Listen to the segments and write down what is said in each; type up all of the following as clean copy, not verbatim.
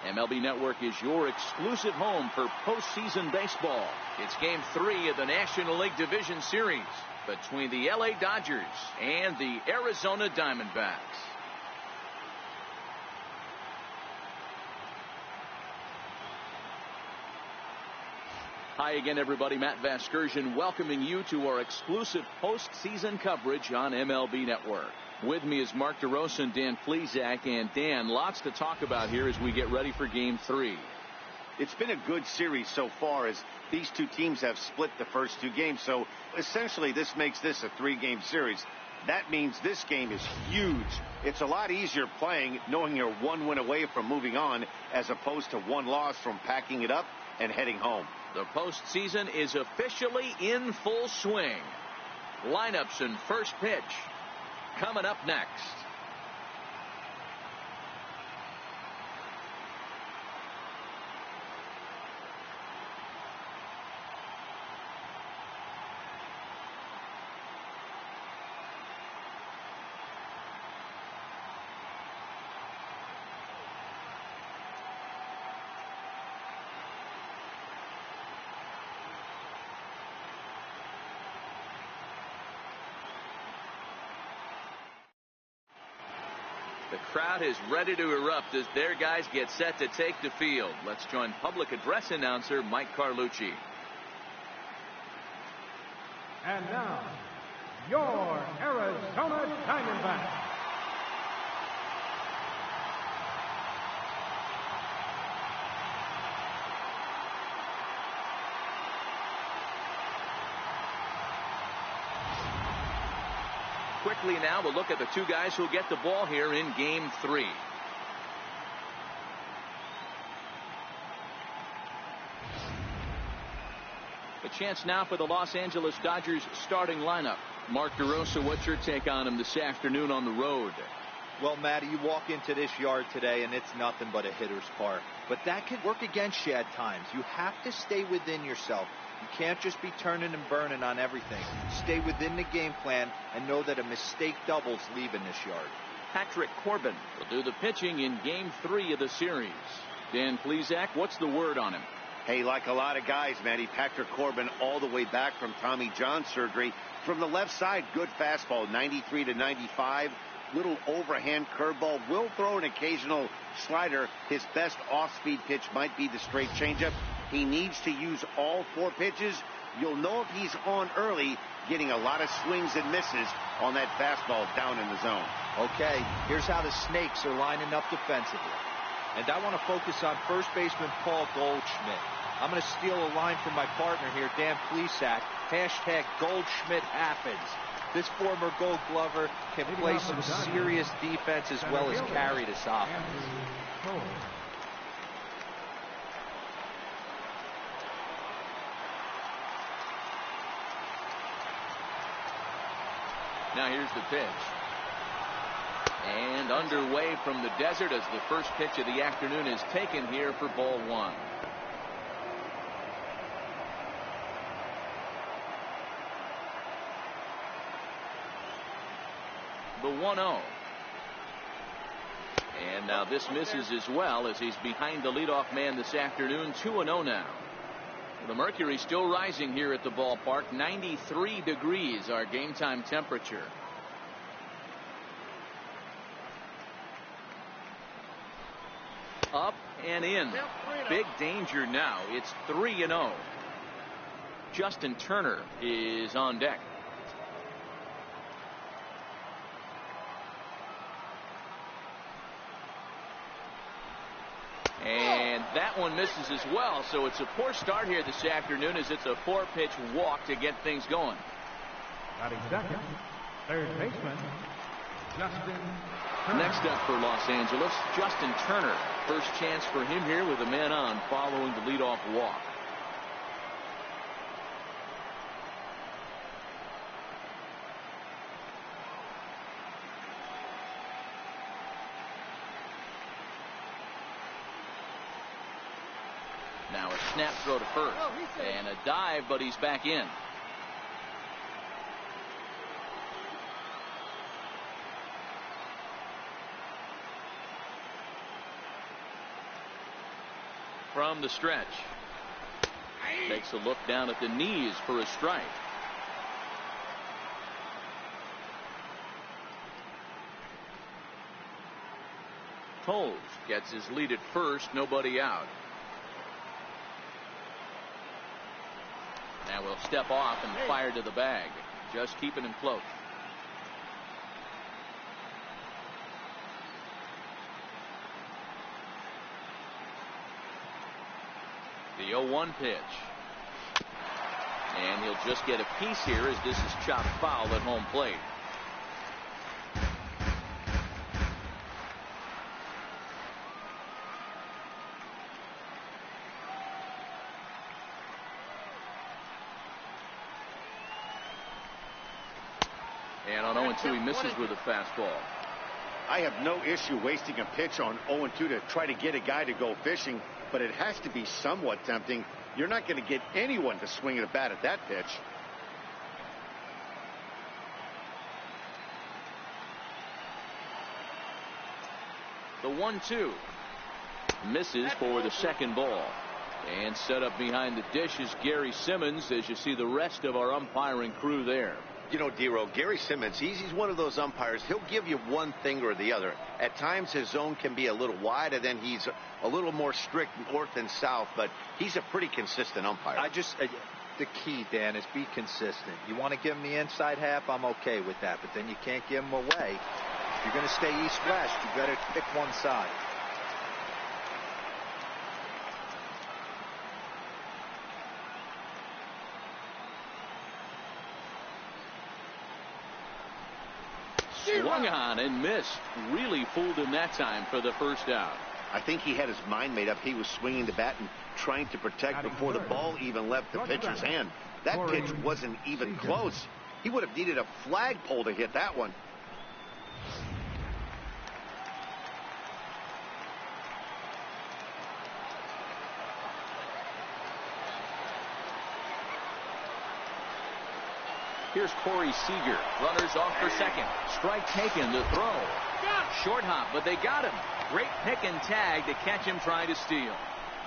MLB Network is your exclusive home for postseason baseball. It's Game 3 of the National League Division Series between the LA Dodgers and the Arizona Diamondbacks. Hi again, everybody. Matt Vasgersian welcoming you to our exclusive postseason coverage on MLB Network. With me is Mark DeRosa and Dan Plesac. And Dan, lots to talk about here as we get ready for Game 3. It's been a good series so far as these two teams have split the first two games. So essentially this makes this a 3-game series. That means this game is huge. It's a lot easier playing knowing you're one win away from moving on as opposed to one loss from packing it up and heading home. The postseason is officially in full swing. Lineups and first pitch coming up next. The crowd is ready to erupt as their guys get set to take the field. Let's join public address announcer Mike Carlucci. And now, your Arizona Diamondbacks. Quickly now, we'll look at the two guys who'll get the ball here in Game 3. A chance now for the Los Angeles Dodgers starting lineup. Mark DeRosa, what's your take on him this afternoon on the road? Well, Matty, you walk into this yard today and it's nothing but a hitter's park. But that can work against you at times. You have to stay within yourself. You can't just be turning and burning on everything. Stay within the game plan and know that a mistake doubles leaving this yard. Patrick Corbin will do the pitching in Game 3 of the series. Dan Plesac, what's the word on him? Hey, like a lot of guys, Matty, Patrick Corbin all the way back from Tommy John surgery. From the left side, good fastball, 93 to 95. Little overhand curveball. Will throw an occasional slider. His best off-speed pitch might be the straight changeup. He needs to use all 4 pitches. You'll know if he's on early, getting a lot of swings and misses on that fastball down in the zone. Okay, here's how the Snakes are lining up defensively. And I want to focus on first baseman Paul Goldschmidt. I'm going to steal a line from my partner here, Dan Plesac. Hashtag Goldschmidt happens. This former Gold Glover can play some serious defense as well as carry this offense. Now here's the pitch. And underway from the desert as the first pitch of the afternoon is taken here for ball 1. The 1-0. And now this misses as well as he's behind the leadoff man this afternoon. 2-0 now. The mercury still rising here at the ballpark. 93 degrees our game time temperature. Up and in. Big danger now. It's 3-0. Justin Turner is on deck. And that one misses as well. So it's a poor start here this afternoon as it's a 4-pitch walk to get things going. Batting second, third baseman, Justin Turner. Next up for Los Angeles, Justin Turner. First chance for him here with a man on following the leadoff walk. Now a snap throw to first and a dive, but he's back in. from the stretch. Takes a look down at the knees for a strike. Toles gets his lead at first, nobody out. Now we'll step off and fire to the bag. Just keeping him close. The 0-1 pitch. And he'll just get a piece here as this is chopped foul at home plate. And on 0-2 he misses with a fastball. I have no issue wasting a pitch on 0-2 to try to get a guy to go fishing, but it has to be somewhat tempting. You're not going to get anyone to swing a bat at that pitch. The 1-2 misses for the second ball. And set up behind the dish is Gary Simmons, as you see the rest of our umpiring crew there. You know, Dero, Gary Simmons, he's one of those umpires. He'll give you one thing or the other. At times his zone can be a little wide, and then he's a little more strict north and south, but he's a pretty consistent umpire. The key, Dan, is be consistent. You want to give him the inside half, I'm okay with that, but then you can't give him away. If you're going to stay east-west, you better pick one side. Swung on and missed. Really fooled him that time for the first out. I think he had his mind made up. He was swinging the bat and trying to protect before the ball even left the pitcher's hand. That pitch wasn't even close. He would have needed a flagpole to hit that one. Here's Corey Seager. Runners off for second. Strike taken. The throw. Short hop, but they got him. Great pick and tag to catch him trying to steal.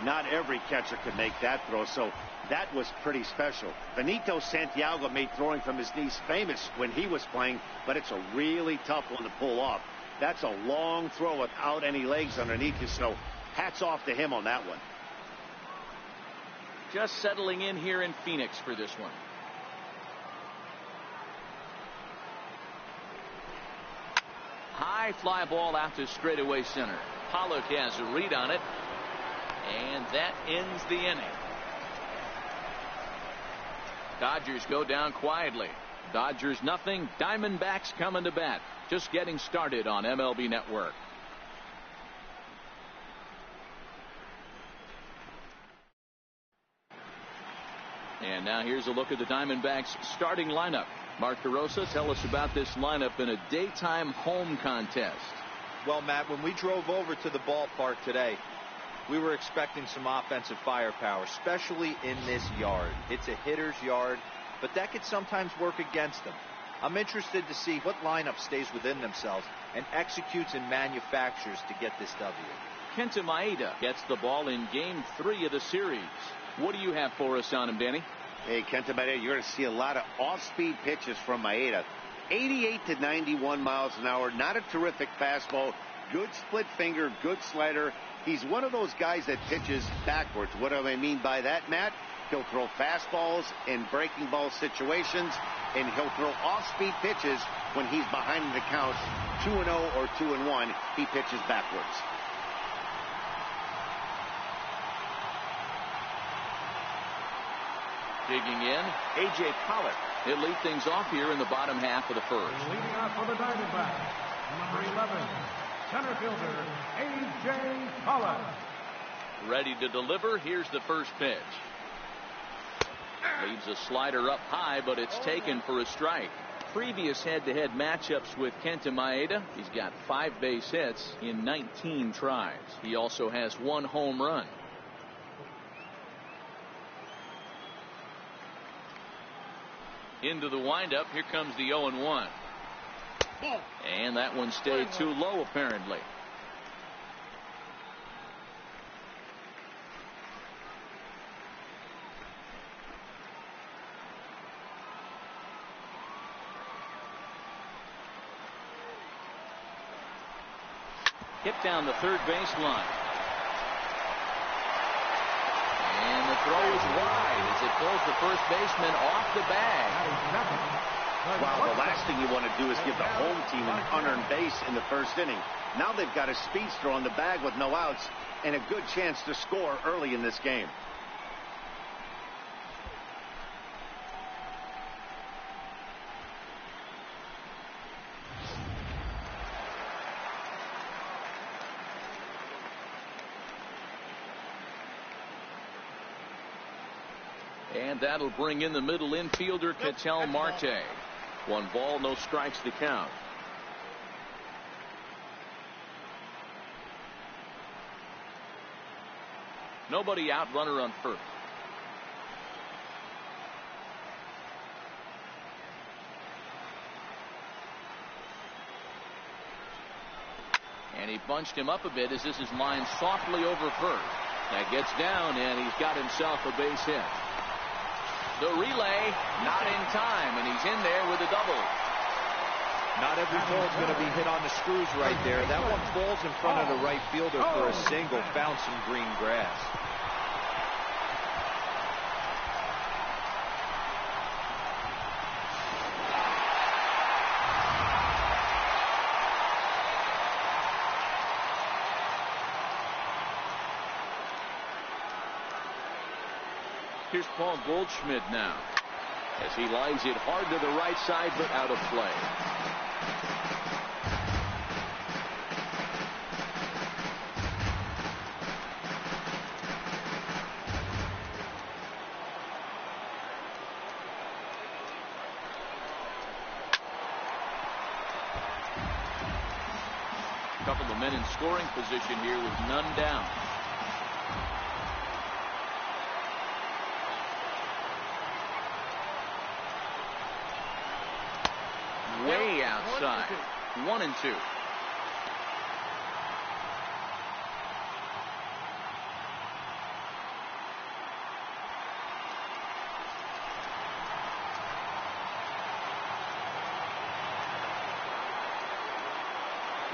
Not every catcher could make that throw, so that was pretty special. Benito Santiago made throwing from his knees famous when he was playing, but it's a really tough one to pull off. That's a long throw without any legs underneath you, so hats off to him on that one. Just settling in here in Phoenix for this one. High fly ball out to straightaway center. Pollock has a read on it, and that ends the inning. Dodgers go down quietly. Dodgers nothing. Diamondbacks coming to bat. Just getting started on MLB Network. And now here's a look at the Diamondbacks starting lineup. Mark DeRosa, tell us about this lineup in a daytime home contest. Well, Matt, when we drove over to the ballpark today, we were expecting some offensive firepower, especially in this yard. It's a hitter's yard, but that could sometimes work against them. I'm interested to see what lineup stays within themselves and executes and manufactures to get this W. Kenta Maeda gets the ball in Game 3 of the series. What do you have for us on him, Danny? Hey, Kenta Maeda, you're going to see a lot of off-speed pitches from Maeda. 88 to 91 miles an hour. Not a terrific fastball. Good split finger, good slider. He's one of those guys that pitches backwards. What do I mean by that, Matt? He'll throw fastballs in breaking ball situations, and he'll throw off-speed pitches when he's behind in the count, 2-0 or 2-1. He pitches backwards. Digging in, A.J. Pollock. He'll lead things off here in the bottom half of the first. Leading off for the Diamondbacks, number 11, center fielder A.J. Pollock. Ready to deliver. Here's the first pitch. Leaves a slider up high, but it's taken for a strike. Previous head-to-head matchups with Kenta Maeda, he's got 5 base hits in 19 tries. He also has 1 home run. Into the windup. Here comes the 0-1. And that one stayed too low, apparently. Hit down the third baseline. And the throw is wide as it pulls the first baseman off the bag. Wow, the last thing you want to do is give the home team an unearned base in the first inning. Now they've got a speedster on the bag with no outs and a good chance to score early in this game. And that'll bring in the middle infielder, Ketel Marte. 1 ball, no strikes to count. Nobody out, runner on first. And he bunched him up a bit as this is lined softly over first. That gets down, and he's got himself a base hit. The relay, not in time, and he's in there with a double. Not every ball is going to be hit on the screws right there. That one falls in front of the right fielder for a single. Found some green grass. Here's Paul Goldschmidt now as he lines it hard to the right side, but out of play. A couple of men in scoring position here with none down. Way outside. 1-2.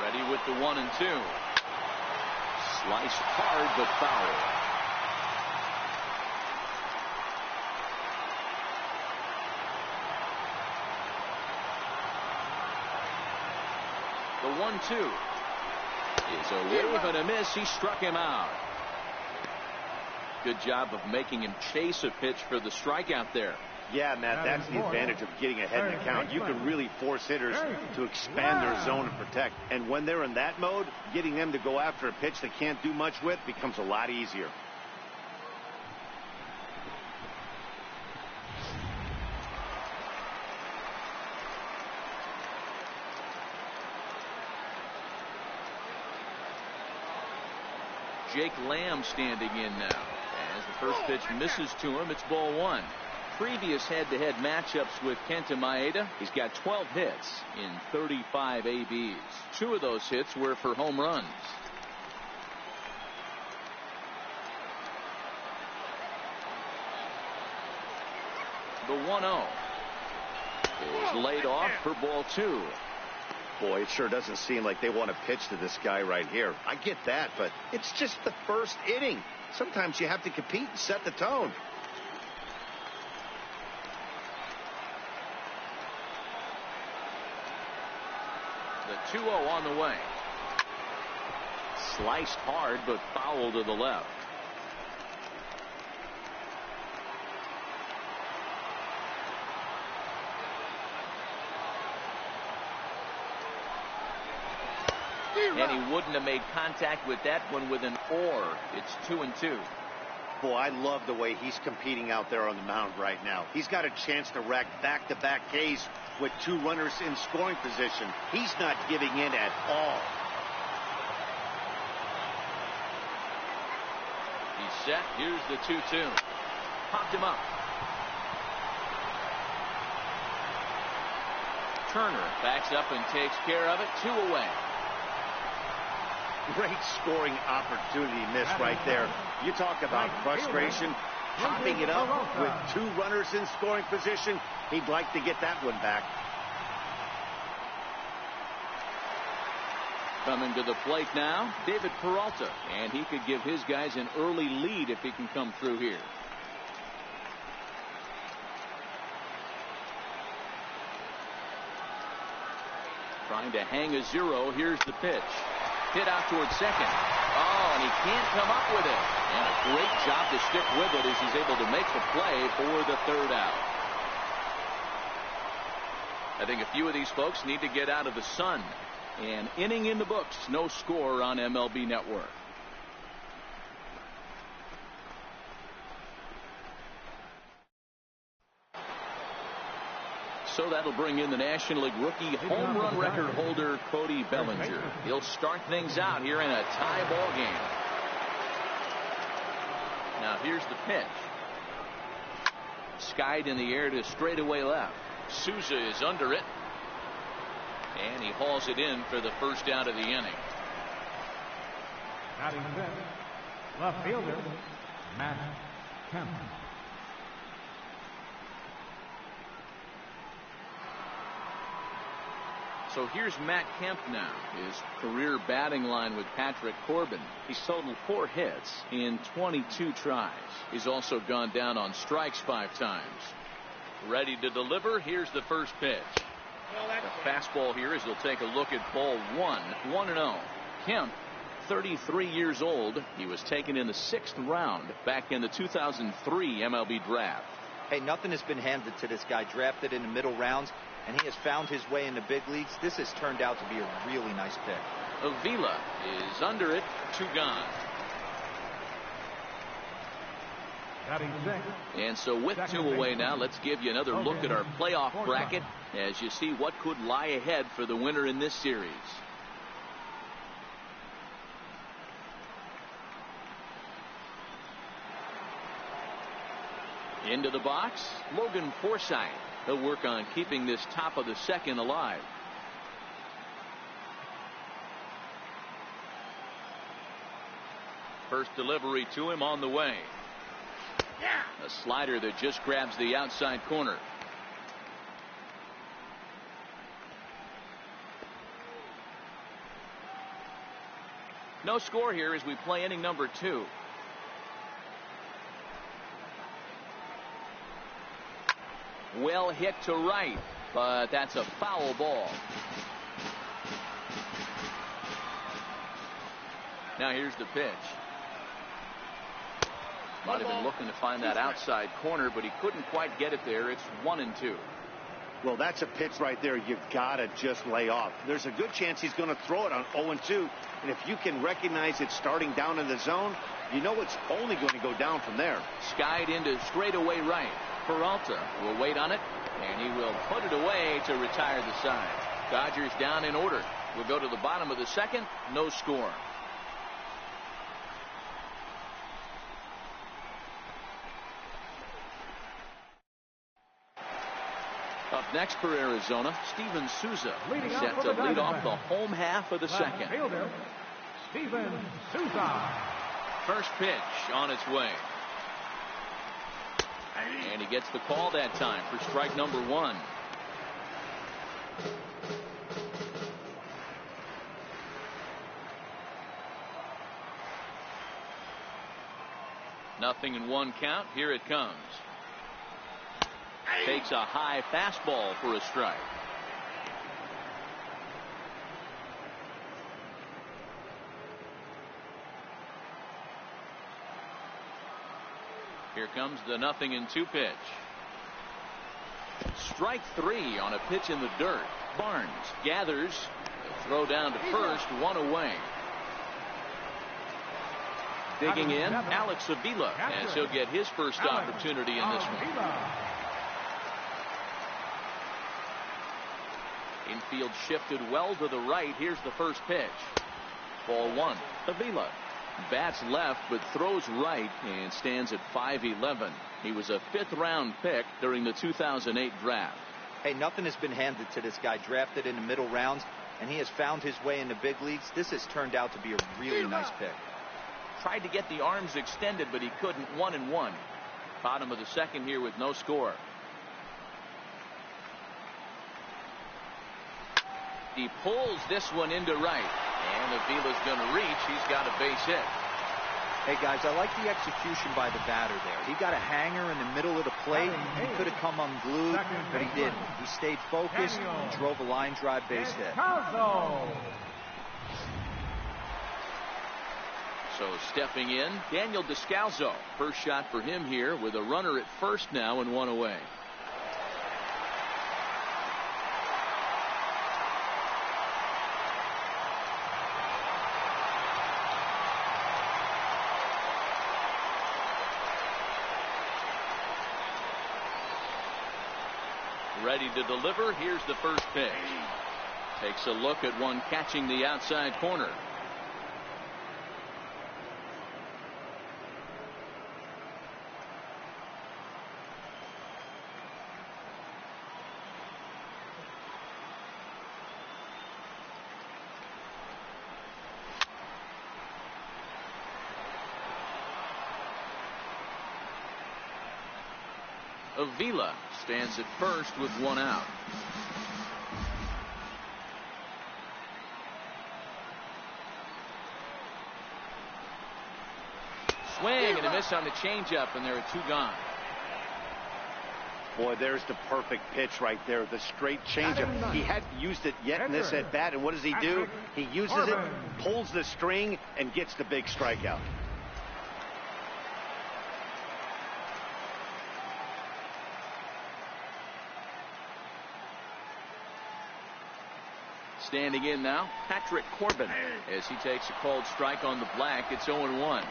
Ready with the 1-2. Sliced hard but foul. The 1-2 is a wave and a miss. He struck him out. Good job of making him chase a pitch for the strikeout there. Yeah, Matt, that's the advantage of getting ahead in the count. You can really force hitters to expand their zone and protect. And when they're in that mode, getting them to go after a pitch they can't do much with becomes a lot easier. Jake Lamb standing in now. As the first pitch misses to him, it's ball 1. Previous head-to-head matchups with Kenta Maeda, he's got 12 hits in 35 ABs. 2 of those hits were for home runs. The 1-0 is laid off for ball 2. Boy, it sure doesn't seem like they want to pitch to this guy right here. I get that, but it's just the first inning. Sometimes you have to compete and set the tone. The 2-0 on the way. Sliced hard, but foul to the left. And he wouldn't have made contact with that one with an or. It's 2-2. Boy, I love the way he's competing out there on the mound right now. He's got a chance to rack back-to-back Ks with 2 runners in scoring position. He's not giving in at all. He's set. Here's the 2-2. Popped him up. Turner backs up and takes care of it. 2 away. Great scoring opportunity missed right there. You talk about frustration, popping it up with 2 runners in scoring position. He'd like to get that one back. Coming to the plate now, David Peralta, and he could give his guys an early lead if he can come through here. Trying to hang a 0. Here's the pitch. Hit out towards second. Oh, and he can't come up with it. And a great job to stick with it as he's able to make the play for the 3rd out. I think a few of these folks need to get out of the sun. An inning in the books, no score on MLB Network. So that'll bring in the National League rookie home run record holder Cody Bellinger. He'll start things out here in a tie ball game. Now here's the pitch. Skied in the air to straightaway left. Souza is under it. And he hauls it in for the 1st out of the inning. Batting fifth, left fielder, Matt Kemp. So here's Matt Kemp now. His career batting line with Patrick Corbin. He's totaled 4 hits in 22 tries. He's also gone down on strikes 5 times. Ready to deliver. Here's the first pitch. The fastball here as he'll take a look at ball 1. 1-0. Kemp, 33 years old. He was taken in the 6th round back in the 2003 MLB draft. Hey, nothing has been handed to this guy. Drafted in the middle rounds, and he has found his way in the big leagues. This has turned out to be a really nice pick. Avila is under it. 2 gone. And so with 2 away now, let's give you another look at our playoff bracket as you see what could lie ahead for the winner in this series. Into the box, Logan Forsythe. He'll work on keeping this top of the 2nd alive. First delivery to him on the way. A slider that just grabs the outside corner. No score here as we play inning number 2. Well hit to right, but that's a foul ball. Now here's the pitch. Might have been looking to find that outside corner, but he couldn't quite get it there. It's 1-2. Well, that's a pitch right there you've got to just lay off. There's a good chance he's going to throw it on 0-2. And if you can recognize it starting down in the zone, you know it's only going to go down from there. Skied into straightaway right. Peralta will wait on it, and he will put it away to retire the side. Dodgers down in order. We'll go to the bottom of the 2nd. No score. Up next for Arizona, Steven Souza set to lead off the home half of the 2nd. Fielder, Steven Souza. First pitch on its way. And he gets the call that time for strike number 1. Nothing in 1 count. Here it comes. Takes a high fastball for a strike. Here comes the 0-2 pitch. Strike 3 on a pitch in the dirt. Barnes gathers. Throw down to first. 1 away. Digging in, Alex Avila, as he'll get his first opportunity in this one. Infield shifted well to the right. Here's the first pitch. Ball 1. Avila bats left but throws right and stands at 5'11". He was a 5th round pick during the 2008 draft. Hey, nothing has been handed to this guy. Drafted in the middle rounds, and he has found his way in the big leagues. This has turned out to be a really nice pick. Tried to get the arms extended, but he couldn't. 1-1. Bottom of the 2nd here with no score. He pulls this one into right. And Avila's going to reach. He's got a base hit. Hey, guys, I like the execution by the batter there. He got a hanger in the middle of the plate. He could have come unglued, but he didn't. He stayed focused and drove a line drive base hit. So stepping in, Daniel Descalzo. First shot for him here with a runner at first now and one away. Ready to deliver. Here's the first pitch. Takes a look at one catching the outside corner. Avila stands at first with one out. Swing and a miss on the changeup, and there are two gone. Boy, there's the perfect pitch right there. The straight changeup. He hadn't used it yet in this at bat, and what does he do? He uses it, pulls the string, and gets the big strikeout. Standing in now, Patrick Corbin, as he takes a called strike on the black. It's 0-1.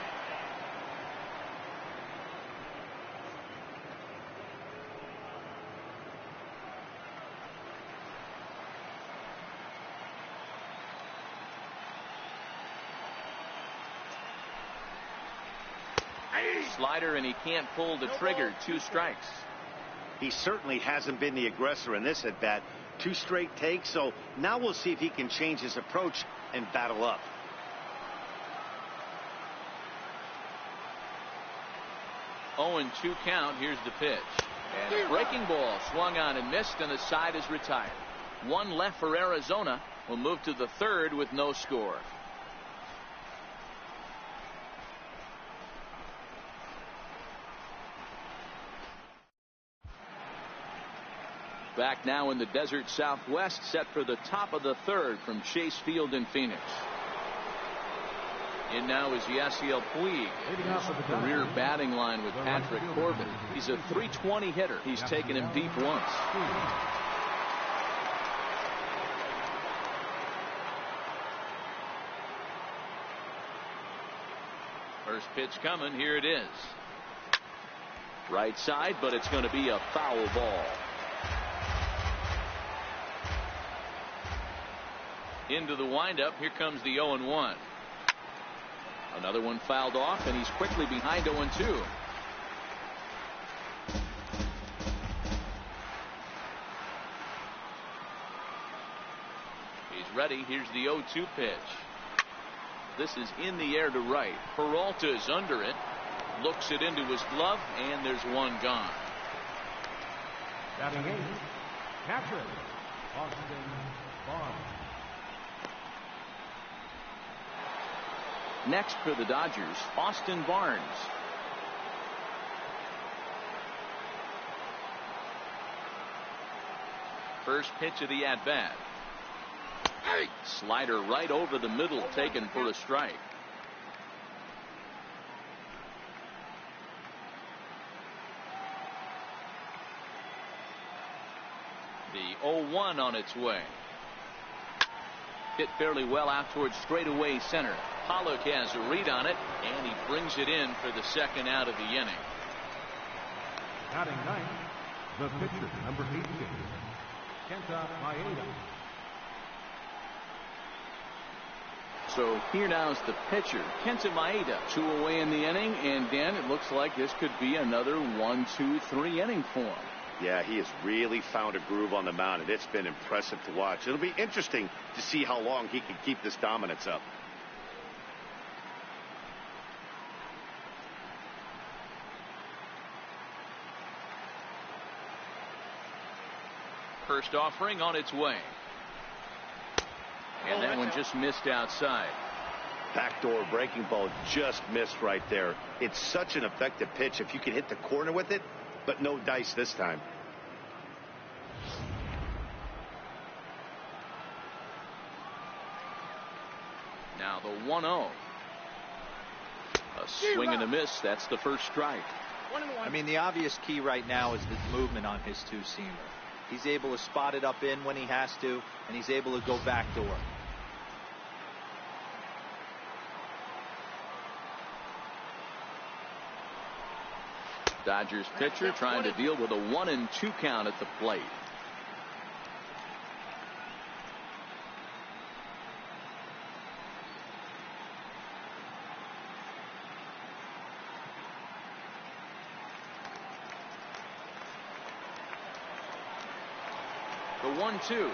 Slider, and he can't pull the trigger. 2 strikes. He certainly hasn't been the aggressor in this at bat. 2 straight takes, so now we'll see if he can change his approach and battle up. Oh, and 2 count. Here's the pitch. And a breaking ball swung on and missed, and the side is retired. 1 left for Arizona. Will move to the 3rd with no score. Back now in the desert Southwest, set for the top of the 3rd from Chase Field in Phoenix. In now is Yasiel Puig. Career batting line with Patrick Corbin. He's a .320 hitter. He's taken him deep once. First pitch coming. Here it is. Right side, but it's going to be a foul ball. Into the windup. Here comes the 0-1. Another one fouled off, and he's quickly behind 0-2. He's ready. Here's the 0-2 pitch. This is in the air to right. Peralta is under it. Looks it into his glove, and there's one gone. Batting 8, catcher, Austin Barnes. Next for the Dodgers, Austin Barnes. First pitch of the at-bat. Slider right over the middle, taken for a strike. The 0-1 on its way. Hit fairly well out towards straightaway center. Pollock has a read on it, and he brings it in for the 2nd out of the inning. Batting 9, the pitcher, number 18, Kenta Maeda. So here now is the pitcher, Kenta Maeda. 2 away in the inning, and Dan, it looks like this could be another 1-2-3 inning for him. Yeah, he has really found a groove on the mound, and it's been impressive to watch. It'll be interesting to see how long he can keep this dominance up. First offering on its way. And that one just missed outside. Backdoor breaking ball just missed right there. It's such an effective pitch if you can hit the corner with it, but no dice this time. Now the 1-0. A swing and a miss. That's the first strike. I mean, the obvious key right now is the movement on his two-seamer. He's able to spot it up in when he has to, and he's able to go backdoor. Dodgers pitcher trying to deal with a 1-2 count at the plate. The 1-2.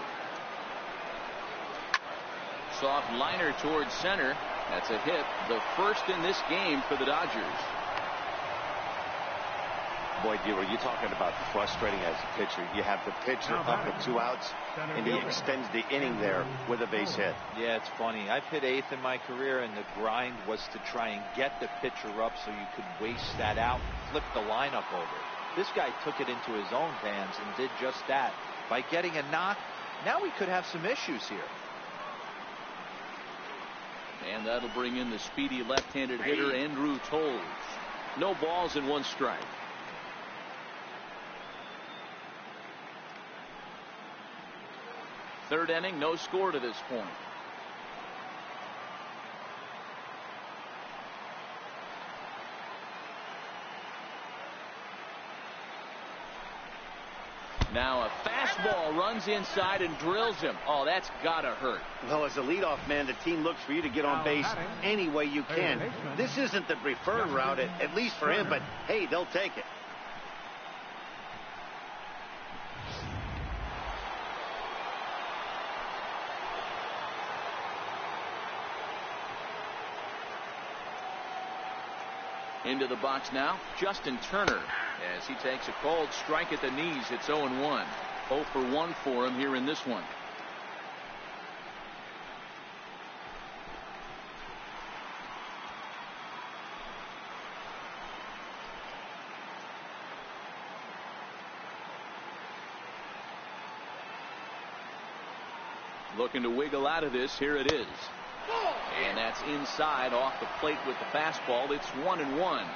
Soft liner towards center. That's a hit. The first in this game for the Dodgers. Boy, Dealer, you're talking about frustrating as a pitcher. You have the pitcher up with 2 outs, and he extends the inning there with a base hit. Yeah, it's funny. I've hit 8th in my career, and the grind was to try and get the pitcher up so you could waste that out and flip the lineup over. This guy took it into his own hands and did just that. By getting a knock, now we could have some issues here. And that'll bring in the speedy left-handed hitter Andrew Toles. No balls and 1 strike. Third inning, no score to this point. Now a fastball runs inside and drills him. Oh, that's gotta hurt. Well, as a leadoff man, the team looks for you to get on base any way you can. This isn't the preferred route, at least for him, but hey, they'll take it. Into the box now, Justin Turner, as he takes a cold strike at the knees. It's 0-1. 0 for 1 for him here in this one. Looking to wiggle out of this. Here it is. And that's inside off the plate with the fastball. It's 1-1.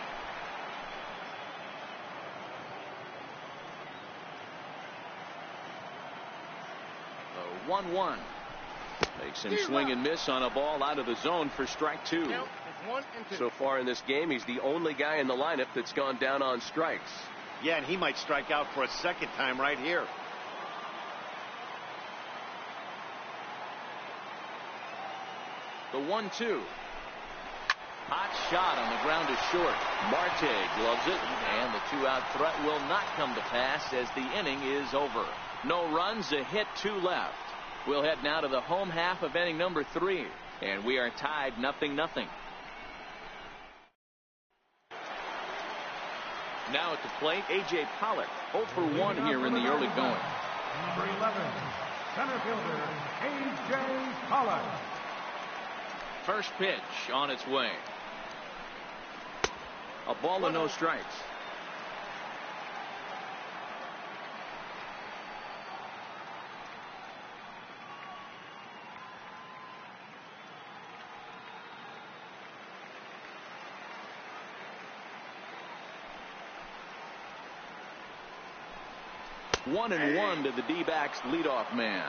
The 1-1 makes him swing and miss on a ball out of the zone for strike 2. So far in this game, he's the only guy in the lineup that's gone down on strikes. Yeah, and he might strike out for a second time right here. The 1-2. Hot shot on the ground is short. Marte gloves it, and the 2-out threat will not come to pass as the inning is over. No runs, a hit, 2 left. We'll head now to the home half of inning number 3, and we are tied 0-0. Now at the plate, A.J. Pollock, 0 for 1 here in the early going. Number 11, center fielder A.J. Pollock. First pitch on its way. A ball and no strikes. One and one to the D-backs leadoff man.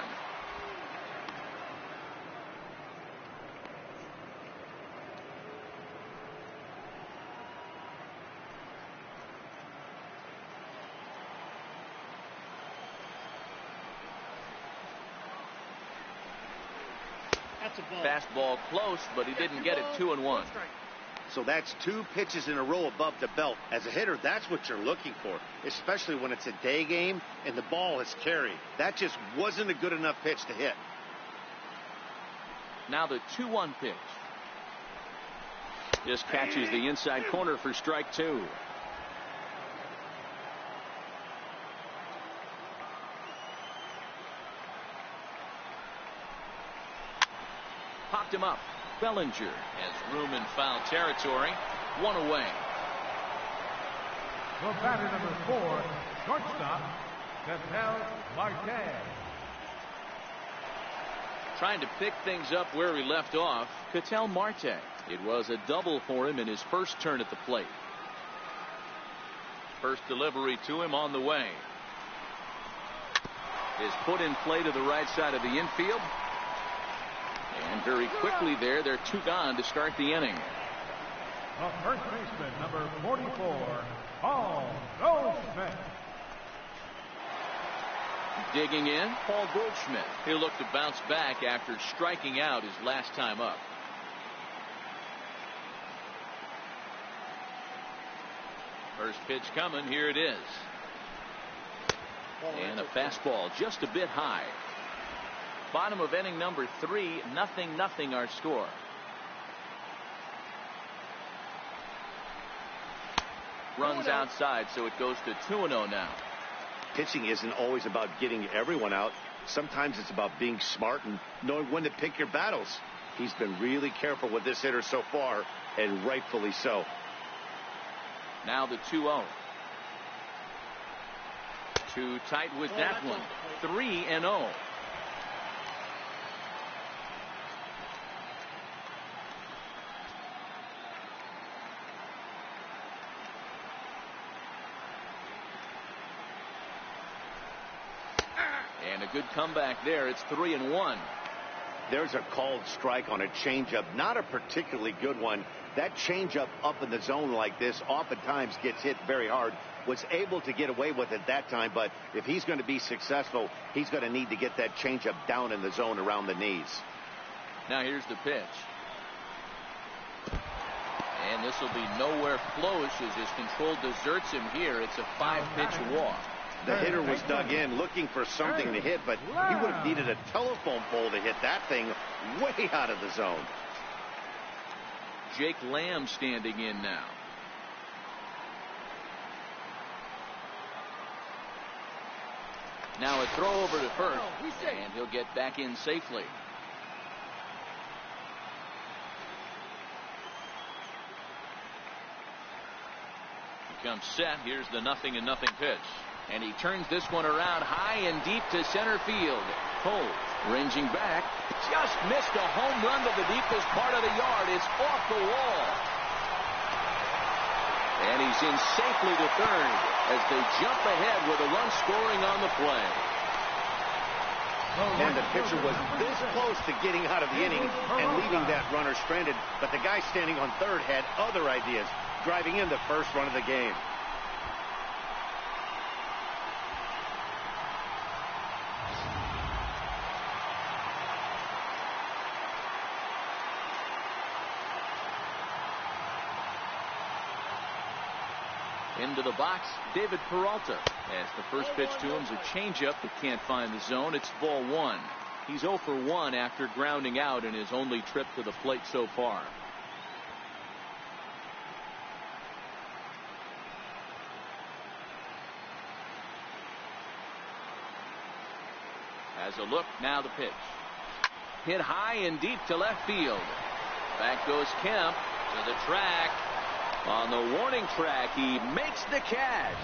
Fastball close, but he didn't get it. 2-1. So that's 2 pitches in a row above the belt. As a hitter, that's what you're looking for, especially when it's a day game and the ball is carried. That just wasn't a good enough pitch to hit. Now the 2-1 pitch. Just catches the inside corner for strike 2. him up. Bellinger has room in foul territory. One away. The batter number 4, shortstop, Ketel Marte. Trying to pick things up where he left off, Ketel Marte. It was a double for him in his first turn at the plate. First delivery to him on the way. Is put in play to the right side of the infield. And very quickly there, they're 2 gone to start the inning. The first baseman, number 44, Paul Goldschmidt. Digging in, Paul Goldschmidt. He'll look to bounce back after striking out his last time up. First pitch coming. Here it is. And a fastball just a bit high. Bottom of inning number 3, 0-0 our score. Runs outside, so it goes to 2-0 now. Pitching isn't always about getting everyone out. Sometimes it's about being smart and knowing when to pick your battles. He's been really careful with this hitter so far, and rightfully so. Now the 2-0. Too tight with that one. 3-0. And a good comeback there. It's 3-1. There's a called strike on a changeup, not a particularly good one. That changeup up in the zone like this oftentimes gets hit very hard. Was able to get away with it that time, but if he's going to be successful, he's going to need to get that changeup down in the zone around the knees. Now here's the pitch. And this will be nowhere close as his control deserts him here. It's a 5-pitch walk. The hitter was dug in looking for something to hit, but he would have needed a telephone pole to hit that thing way out of the zone. Jake Lamb standing in now. Now a throw over to first, and he'll get back in safely. He comes set. Here's the 0-0 pitch. And he turns this one around high and deep to center field. Cole ranging back. Just missed a home run to the deepest part of the yard. It's off the wall. And he's in safely to third as they jump ahead with a run scoring on the play. And the pitcher was this close to getting out of the inning and leaving that runner stranded. But the guy standing on third had other ideas, driving in the first run of the game. Into the box, David Peralta. As the first pitch to him is a changeup that can't find the zone. It's ball 1. He's 0 for 1 after grounding out in his only trip to the plate so far. Has a look, now the pitch. Hit high and deep to left field. Back goes Kemp to the track. On the warning track, he makes the catch.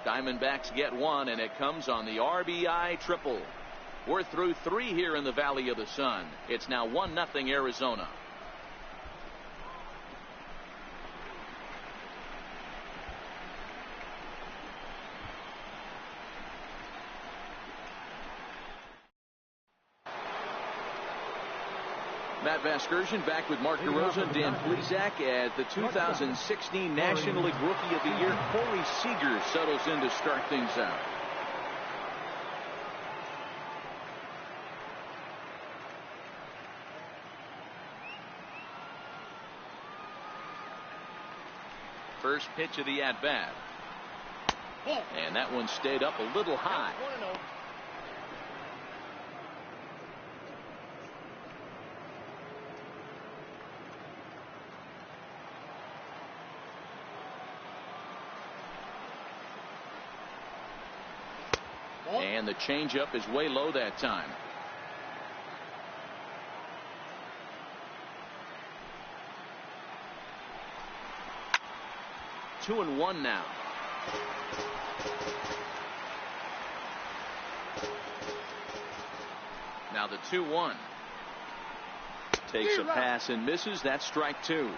Diamondbacks get 1, and it comes on the RBI triple. We're through 3 here in the Valley of the Sun. It's now 1-0 Arizona. Matt Vasgersian back with Mark DeRosa and Dan Plesac as the 2016 National League Rookie of the Year, Corey Seager, settles in to start things out. First pitch of the at-bat. And that one stayed up a little high. And the changeup is way low that time. 2-1 now. Now the 2-1. Takes a pass and misses. That's strike 2.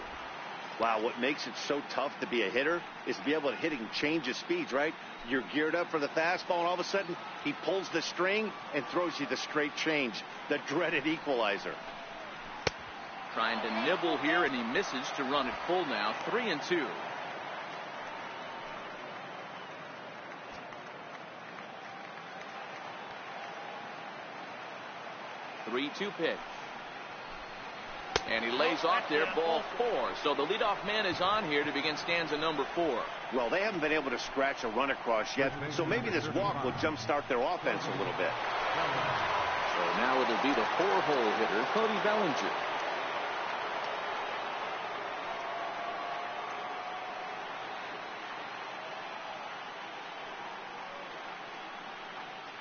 Wow, what makes it so tough to be a hitter is to be able to hit and change his speeds, right? You're geared up for the fastball, and all of a sudden, he pulls the string and throws you the straight change, the dreaded equalizer. Trying to nibble here, and he misses to run it full now. 3-2. Three-two pitch. And he lays off there, ball 4. So the leadoff man is on here to begin stanza number 4. Well, they haven't been able to scratch a run across yet, so maybe this walk will jumpstart their offense a little bit. So now it'll be the 4-hole hitter, Cody Bellinger.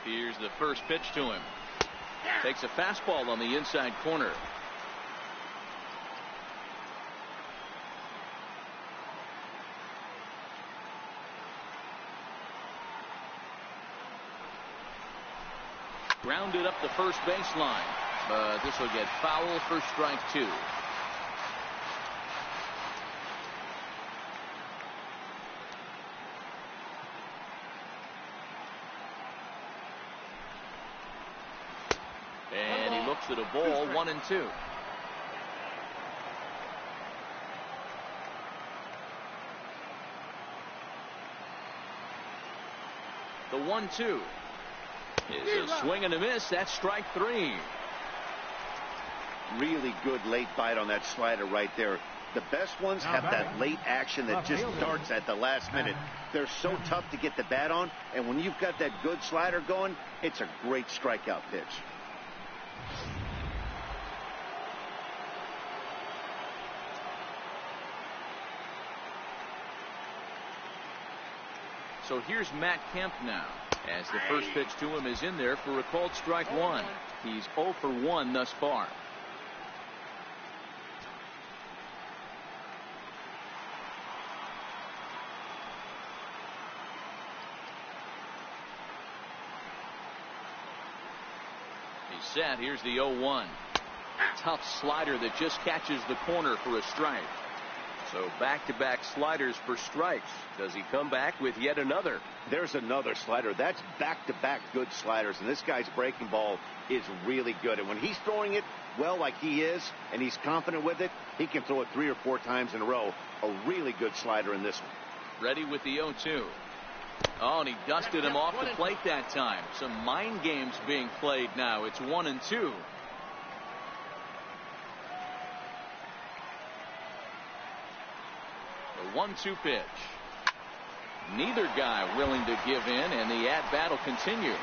Here's the first pitch to him. Takes a fastball on the inside corner. Grounded up the first baseline, but this will get foul for strike 2. And he looks at a ball, 1-2. The 1-2. Is a swing and a miss. That's strike 3. Really good late bite on that slider right there. The best ones have that late action that just darts at the last minute. They're so tough to get the bat on, and when you've got that good slider going, it's a great strikeout pitch. So here's Matt Kemp now, as the first pitch to him is in there for a called strike 1. He's 0 for 1 thus far. He's set. Here's the 0-1. Tough slider that just catches the corner for a strike. So back-to-back sliders for strikes. Does he come back with yet another? There's another slider. That's back-to-back good sliders, and this guy's breaking ball is really good. And when he's throwing it well like he is, and he's confident with it, he can throw it 3 or 4 times in a row. A really good slider in this one. Ready with the 0-2. Oh, and he dusted him off the plate that time. Some mind games being played now. It's 1-2. The 1-2 pitch. Neither guy willing to give in, and the at-bat will continue.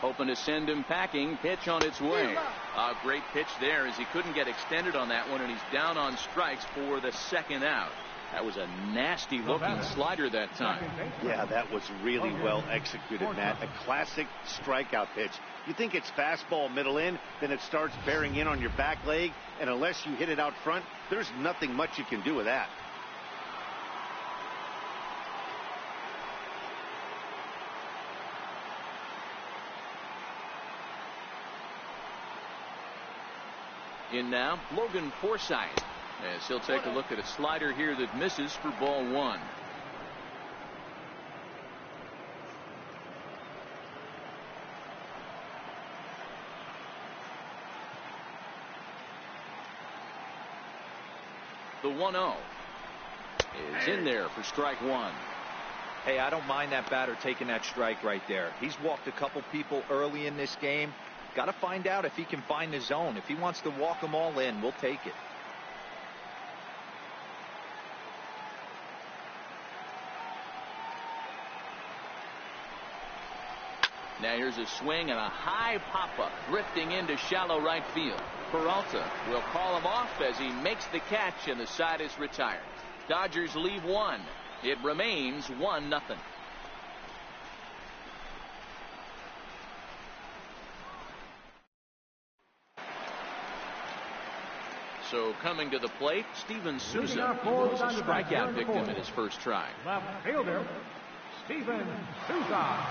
Hoping to send him packing. Pitch on its way. A great pitch there as he couldn't get extended on that one, and he's down on strikes for the second out. That was a nasty looking slider that time. Yeah, that was really well executed, Matt. A classic strikeout pitch. You think it's fastball middle in, then it starts bearing in on your back leg, and unless you hit it out front, there's nothing much you can do with that. In now, Logan Forsythe, as he'll take a look at a slider here that misses for ball 1. The 1-0 is in there for strike 1. Hey, I don't mind that batter taking that strike right there. He's walked a couple people early in this game. Got to find out if he can find the zone. If he wants to walk them all in, we'll take it. Now here's a swing and a high pop-up drifting into shallow right field. Peralta will call him off as he makes the catch, and the side is retired. Dodgers leave 1. It remains 1-0. So coming to the plate, Steven Souza. up He for was a Diamondbacks, strikeout number victim 4. in his first try. Left fielder, Steven Souza.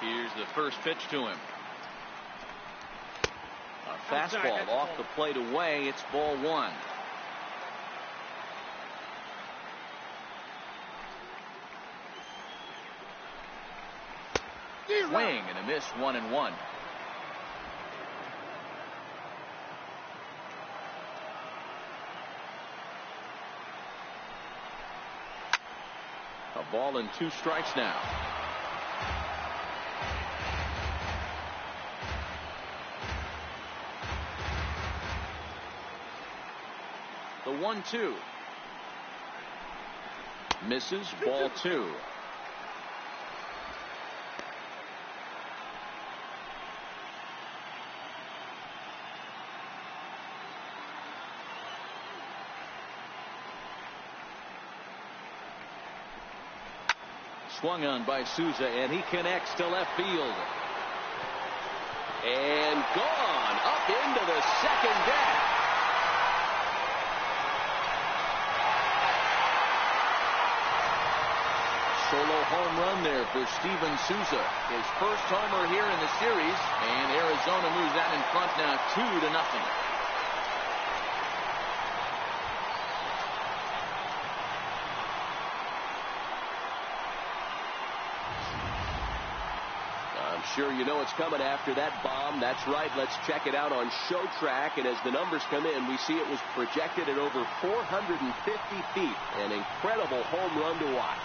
Here's the first pitch to him. A fastball off the plate away. It's ball 1. Swing and a miss, 1-1. A ball and 2 strikes now. The 1-2. Misses, ball 2. Swung on by Souza, and he connects to left field. And gone up into the second deck. Solo home run there for Steven Souza. His first homer here in the series, and Arizona moves out in front now 2-0. Sure, you know what's coming after that bomb. That's right. Let's check it out on Show Track. And as the numbers come in, we see it was projected at over 450 feet. An incredible home run to watch.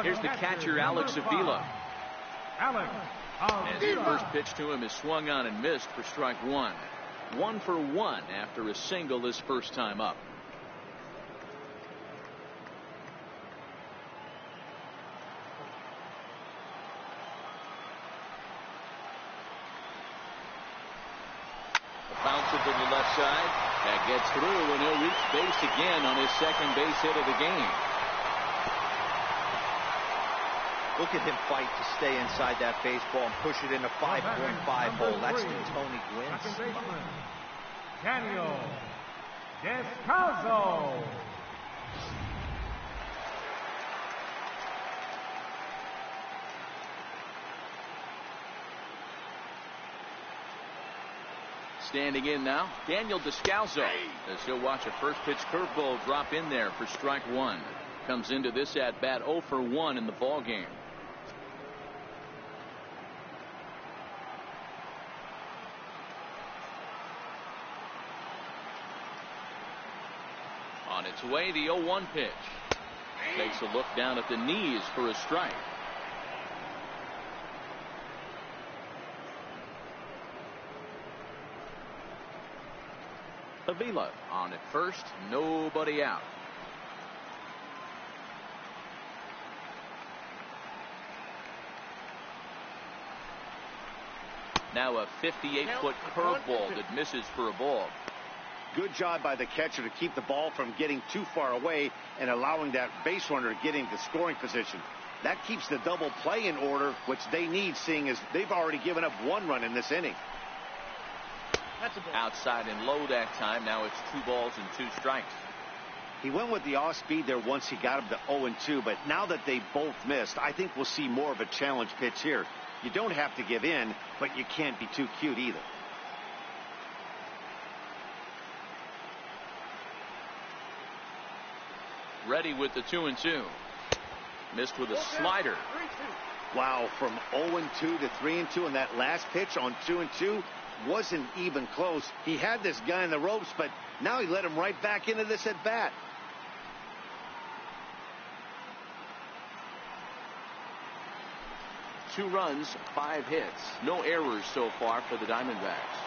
Here's the catcher, Alex Avila. As the first pitch to him is swung on and missed for strike 1. 1 for 1 after a single his first time up. A bouncer to the left side. That gets through, and he'll reach base again on his second base hit of the game. Look at him fight to stay inside that baseball and push it in a 5.5 hole. That's the Tony Gwynn. Second baseman, Daniel Descalzo. Standing in now, Daniel Descalzo, as he'll watch a first pitch curveball drop in there for strike 1. Comes into this at bat 0 for 1 in the ball game. On its way, the 0-1 pitch. Takes a look down at the knees for a strike. Avila on at first, nobody out. Now a 58-foot curveball that misses for a ball. Good job by the catcher to keep the ball from getting too far away and allowing that base runner to get into scoring position. That keeps the double play in order, which they need, seeing as they've already given up 1 run in this inning. That's a ball. Outside and low that time. Now it's 2 balls and 2 strikes. He went with the off speed there once he got him to 0-2, but now that they both missed, I think we'll see more of a challenge pitch here. You don't have to give in, but you can't be too cute either. Ready with the 2-2. Missed with a slider. Wow, from 0-2 to 3-2, and that last pitch on 2-2 wasn't even close. He had this guy in the ropes, but now he let him right back into this at bat. Two runs, 5 hits. No errors so far for the Diamondbacks.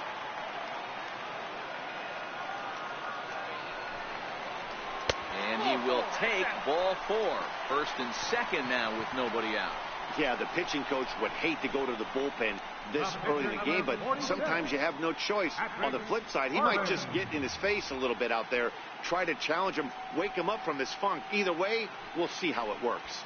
And he will take ball 4. First and second now with nobody out. Yeah, the pitching coach would hate to go to the bullpen this early in the game, but sometimes you have no choice. On the flip side, he might just get in his face a little bit out there, try to challenge him, wake him up from his funk. Either way, we'll see how it works.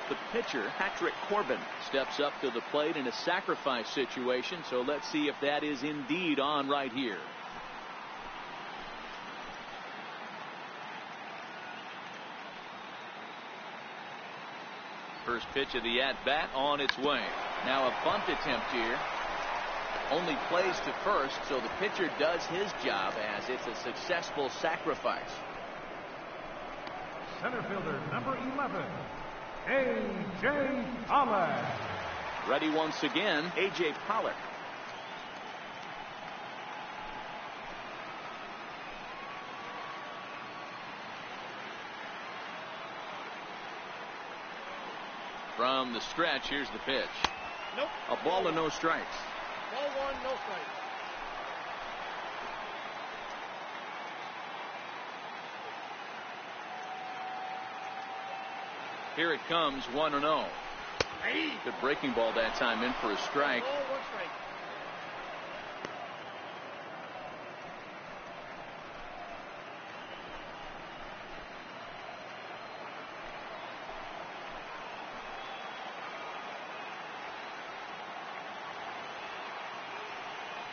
The pitcher, Patrick Corbin, steps up to the plate in a sacrifice situation, so let's see if that is indeed on right here. First pitch of the at-bat on its way. Now a bunt attempt here. Only plays to first, so the pitcher does his job as it's a successful sacrifice. Center fielder, number 11, A.J. Pollard. Ready once again, A.J. Pollard. From the stretch, here's the pitch. Nope. A ball and no strikes. Ball one, no strikes. Here it comes, 1-0. Good breaking ball that time, in for a strike. Ball, one strike.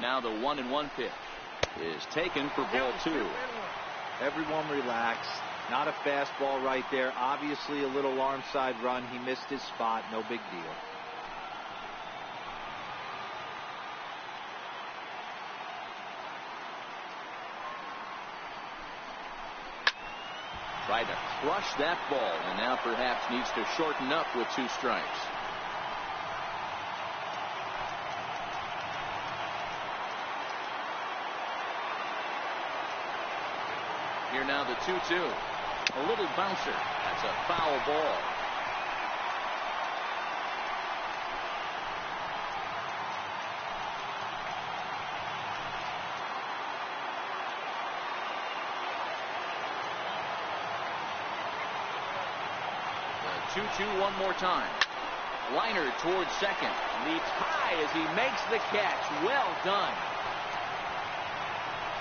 Now the 1-1 pitch is taken for ball 2. Everyone relax. Not a fastball right there. Obviously a little arm side run. He missed his spot. No big deal. Tried to crush that ball, and now perhaps needs to shorten up with 2 strikes. Here now the 2-2. A little bouncer. That's a foul ball. The 2-2 one more time. Liner towards second. Leaps high as he makes the catch. Well done.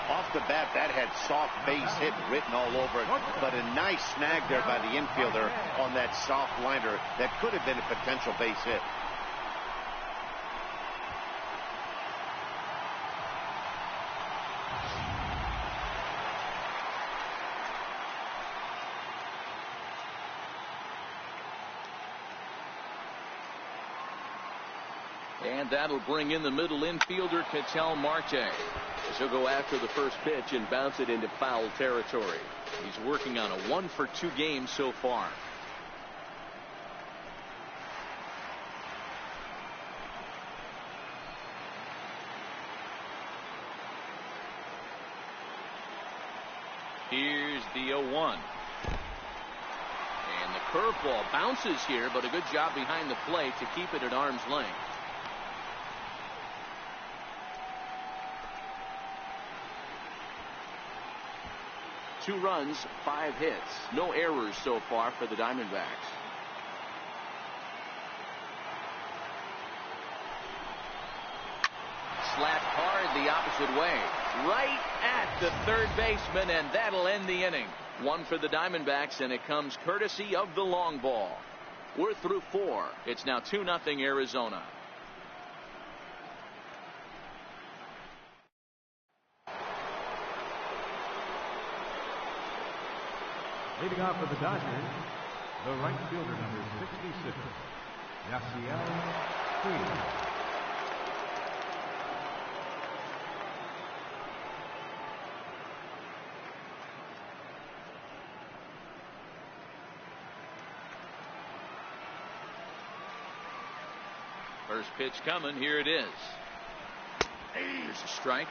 Off the bat, that had soft base hit written all over it, but a nice snag there by the infielder on that soft liner that could have been a potential base hit. And that'll bring in the middle infielder, Ketel Marte. He'll go after the first pitch and bounce it into foul territory. He's working on a 1-for-2 game so far. Here's the 0-1. And the curveball bounces here, but a good job behind the plate to keep it at arm's length. Two runs, 5 hits. No errors so far for the Diamondbacks. Slapped hard the opposite way. Right at the third baseman, and that'll end the inning. 1 for the Diamondbacks, and it comes courtesy of the long ball. We're through 4. It's now 2-0 Arizona. Leading off for the Dodgers, the right fielder, number 66, Yasiel Puig. First pitch coming. Here it is. Here's a strike.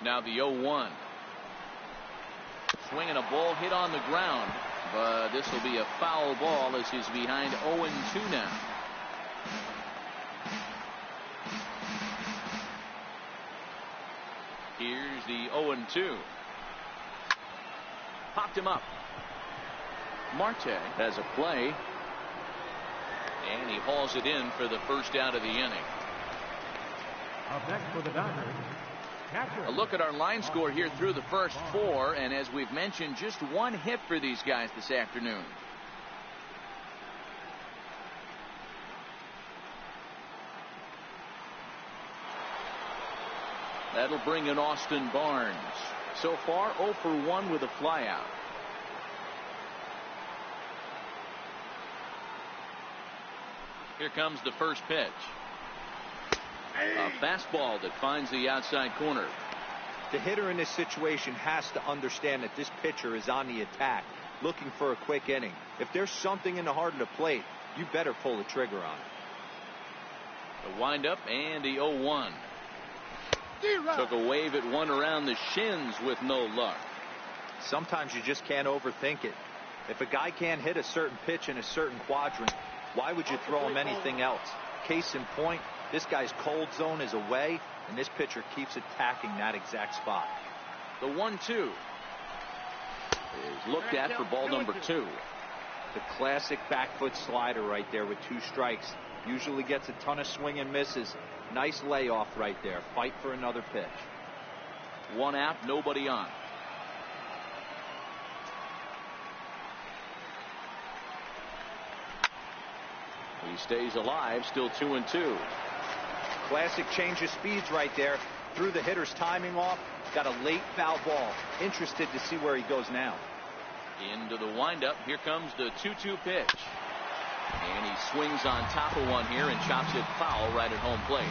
Now the 0-1. Swinging a ball hit on the ground, but this will be a foul ball as he's behind 0-2 now. Here's the 0-2. Popped him up. Marte has a play, and he hauls it in for the first out of the inning. Up next for the Dodgers, catcher. A look at our line score here through the first 4, and as we've mentioned, just one hit for these guys this afternoon. That'll bring in Austin Barnes. So far 0 for 1 with a flyout. Here comes the first pitch. A fastball that finds the outside corner. The hitter in this situation has to understand that this pitcher is on the attack, looking for a quick inning. If there's something in the heart of the plate, you better pull the trigger on it. The windup and the 0-1. Took a wave at one around the shins with no luck. Sometimes you just can't overthink it. If a guy can't hit a certain pitch in a certain quadrant, why would you throw him anything else? Case in point, this guy's cold zone is away, and this pitcher keeps attacking that exact spot. The 1-2 is looked at for ball number 2. The classic back foot slider right there with 2 strikes. Usually gets a ton of swing and misses. Nice layoff right there. Fight for another pitch. 1 out, nobody on. He stays alive, still 2-2. Classic change of speeds right there. Threw the hitter's timing off. Got a late foul ball. Interested to see where he goes now. Into the windup. Here comes the 2-2 pitch. And he swings on top of one here and chops it foul right at home plate.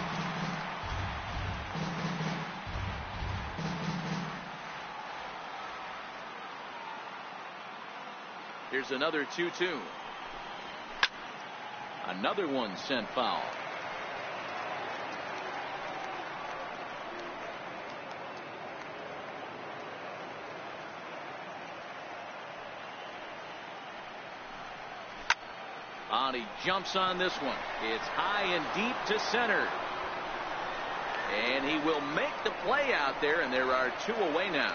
Here's another 2-2. Another one sent foul. He jumps on this one. It's high and deep to center. And he will make the play out there, and there are 2 away now.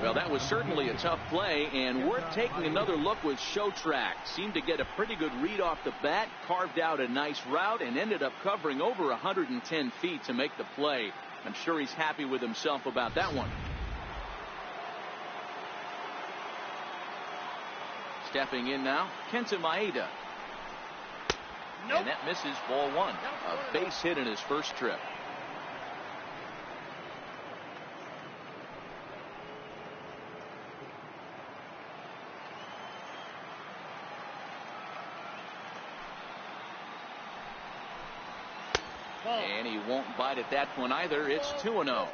Well, that was certainly a tough play, and worth taking another look with Showtrack. Seemed to get a pretty good read off the bat, carved out a nice route, and ended up covering over 110 feet to make the play. I'm sure he's happy with himself about that one. Stepping in now, Kenta Maeda. Nope. And that misses, ball 1. A base hit in his first trip. And he won't bite at that one either. It's 2-0.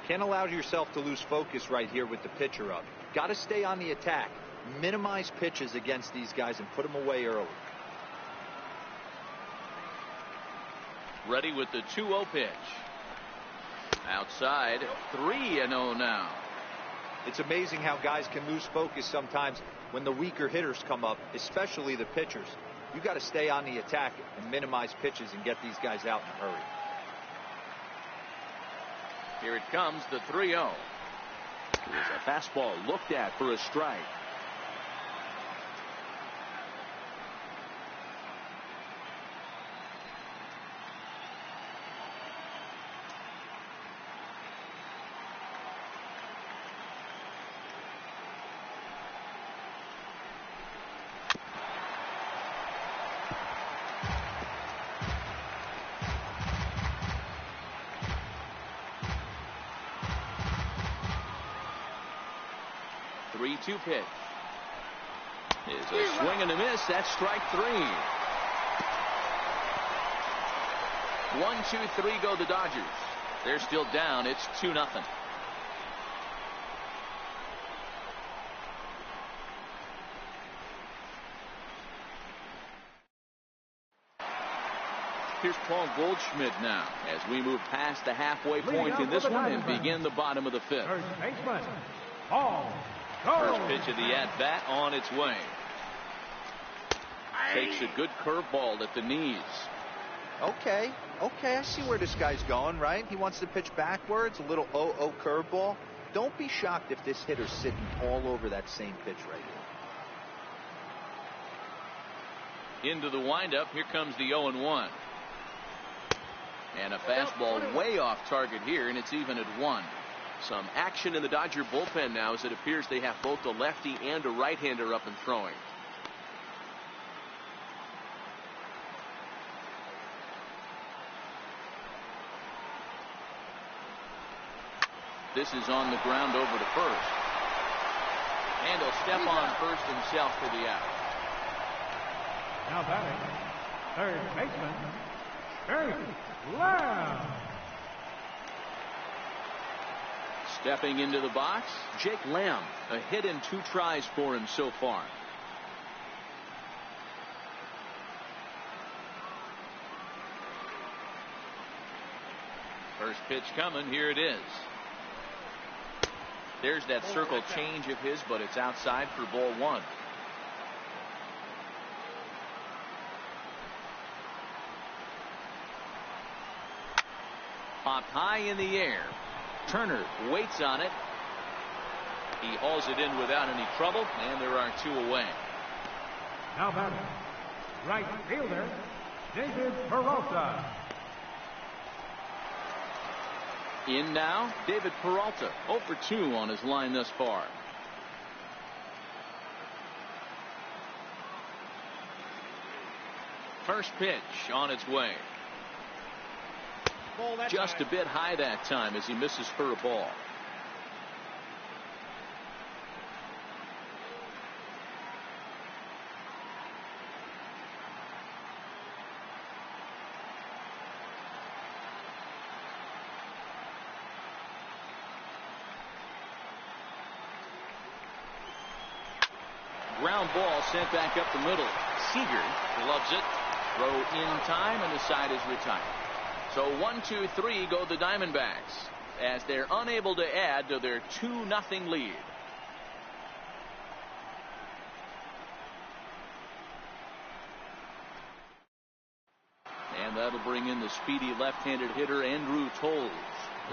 Can't allow yourself to lose focus right here with the pitcher up. Got to stay on the attack. Minimize pitches against these guys and put them away early. Ready with the 2-0 pitch. Outside, 3-0 now. It's amazing how guys can lose focus sometimes when the weaker hitters come up, especially the pitchers. You got to stay on the attack and minimize pitches and get these guys out in a hurry. Here it comes, the 3-0. Here's a fastball looked at for a strike. Two pitch is a swing and a miss. That's strike 3. 1, 2, 3 go the Dodgers. They're still down. It's 2-0. Here's Paul Goldschmidt now as we move past the halfway point in this one and begin the bottom of the fifth. First baseman, Paul First pitch of the at-bat on its way. Takes a good curveball at the knees. Okay, I see where this guy's going, right? He wants to pitch backwards, a little 0-0 curveball. Don't be shocked if this hitter's sitting all over that same pitch right here. Into the windup, here comes the 0-1. And a fastball way off target here, and it's even at 1. Some action in the Dodger bullpen now as it appears they have both a lefty and a right-hander up and throwing. This is on the ground over to first. And he'll step on first himself for the out. Now batting, third baseman, Jake Lamb. Stepping into the box, Jake Lamb. A hit and 2 tries for him so far. First pitch coming. Here it is. There's that circle change of his, but it's outside for ball 1. Popped high in the air. Turner waits on it. He hauls it in without any trouble, and there are 2 away. Now batting, right fielder, David Peralta. In now, David Peralta, 0 for 2 on his line thus far. First pitch on its way. Just a bit high that time as he misses for a ball. Ground ball sent back up the middle. Seager loves it. Throw in time, and the side is retired. So 1-2-3 go the Diamondbacks as they're unable to add to their 2-0 lead. And that'll bring in the speedy left-handed hitter Andrew Toles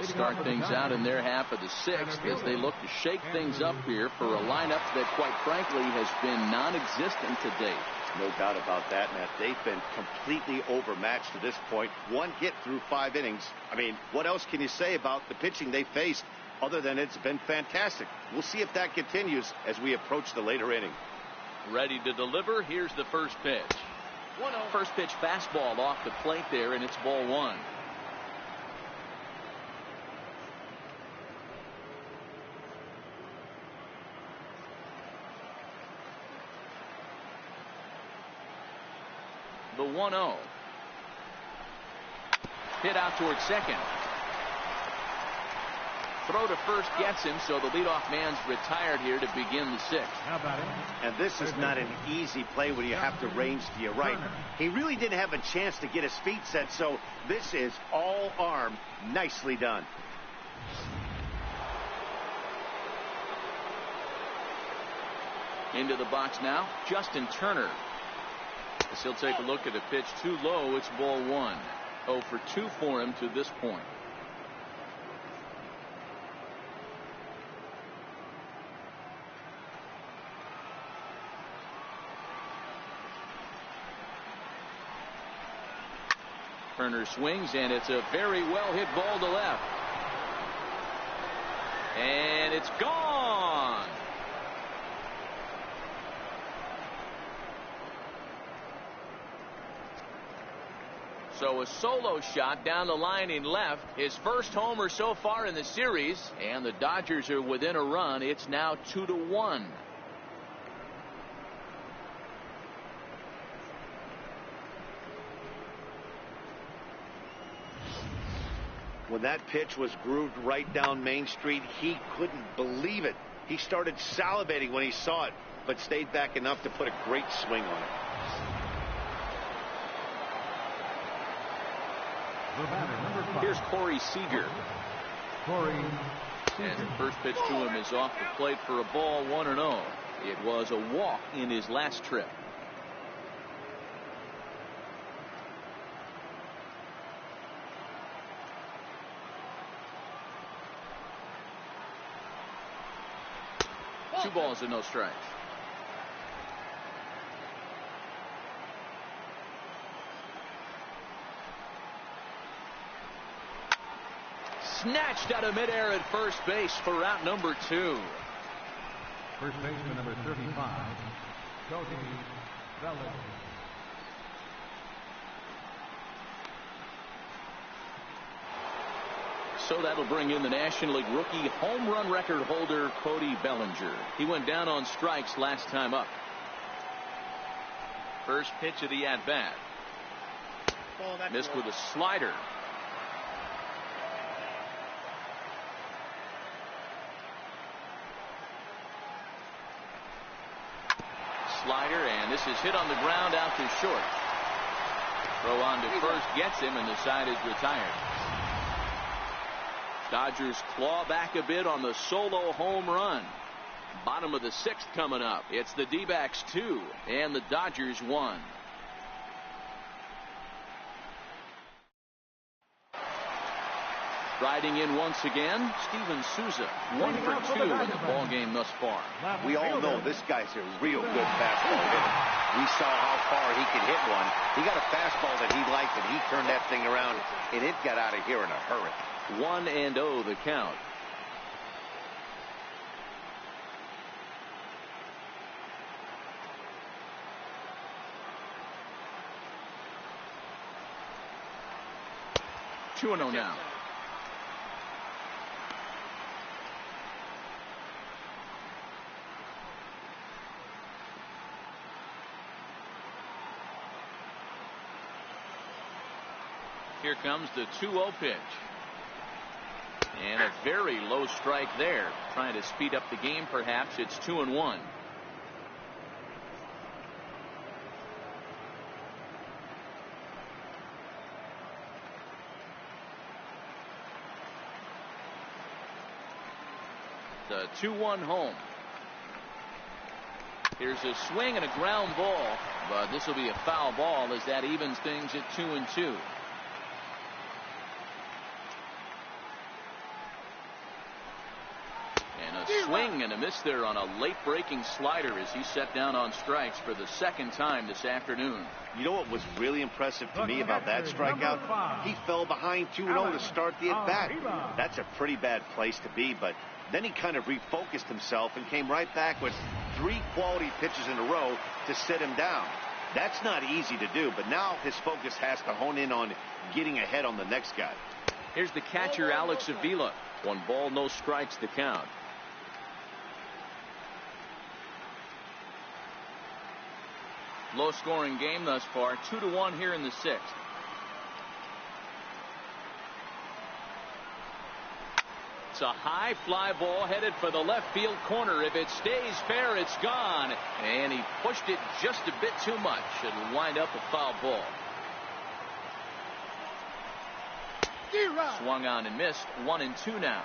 to start things out in their half of the 6th as they look to shake things up here for a lineup that quite frankly has been non-existent to date. No doubt about that, Matt. They've been completely overmatched to this point. 1 hit through 5 innings. I mean, what else can you say about the pitching they faced other than it's been fantastic? We'll see if that continues as we approach the later inning. Ready to deliver. Here's the first pitch. 1-0. First pitch fastball off the plate there, and it's ball 1. The 1-0. Hit out towards second. Throw to first gets him, so the leadoff man's retired here to begin the 6th. How about it? And this is not an easy play when you have to range to your right. He really didn't have a chance to get his feet set, so this is all arm. Nicely done. Into the box now, Justin Turner. As he'll take a look at a pitch too low, it's ball 1. 0 for 2 for him to this point. Turner swings, and it's a very well hit ball to left. And it's gone. So a solo shot down the line in left. His first homer so far in the series, and the Dodgers are within a run. It's now 2-1. When that pitch was grooved right down Main Street, he couldn't believe it. He started salivating when he saw it, but stayed back enough to put a great swing on it. The batter, number 5. Here's Corey Seager. Corey And Seager. the first pitch to him is off the plate for a ball, 1-0. It was a walk in his last trip. Two balls and no strikes. Snatched out of midair at first base for out number 2. First baseman, number 35, Cody Bellinger. So that'll bring in the National League rookie home run record holder, Cody Bellinger. He went down on strikes last time up. First pitch of the at-bat. Missed with a slider. Slider, and this is hit on the ground out to short. Throw on to first gets him, and the side is retired. Dodgers claw back a bit on the solo home run. Bottom of the 6th coming up. It's the D-backs 2 and the Dodgers 1. Riding in once again, Steven Souza, 1 for 2 in the ball game thus far. We all know this guy's a real good fastball hitter. We saw how far he could hit one. He got a fastball that he liked, and he turned that thing around, and it got out of here in a hurry. 1-0 the count. Two and 0 now. Here comes the 2-0 pitch. And a very low strike there. Trying to speed up the game, perhaps. It's 2-1. The 2-1 home. Here's a swing and a ground ball, but this will be a foul ball as that evens things at 2-2. Swing and a miss there on a late breaking slider as he set down on strikes for the 2nd time this afternoon. You know what was really impressive to me about that strikeout? He fell behind 2-0 to start the at-bat. That's a pretty bad place to be, but then he kind of refocused himself and came right back with 3 quality pitches in a row to sit him down. That's not easy to do, but now his focus has to hone in on getting ahead on the next guy. Here's the catcher, Alex Avila. 1 ball, no strikes to count. Low-scoring game thus far, 2-1 here in the 6th. It's a high fly ball headed for the left field corner. If it stays fair, it's gone. And he pushed it just a bit too much. It'll wind up a foul ball. Swung on and missed. 1-2 now.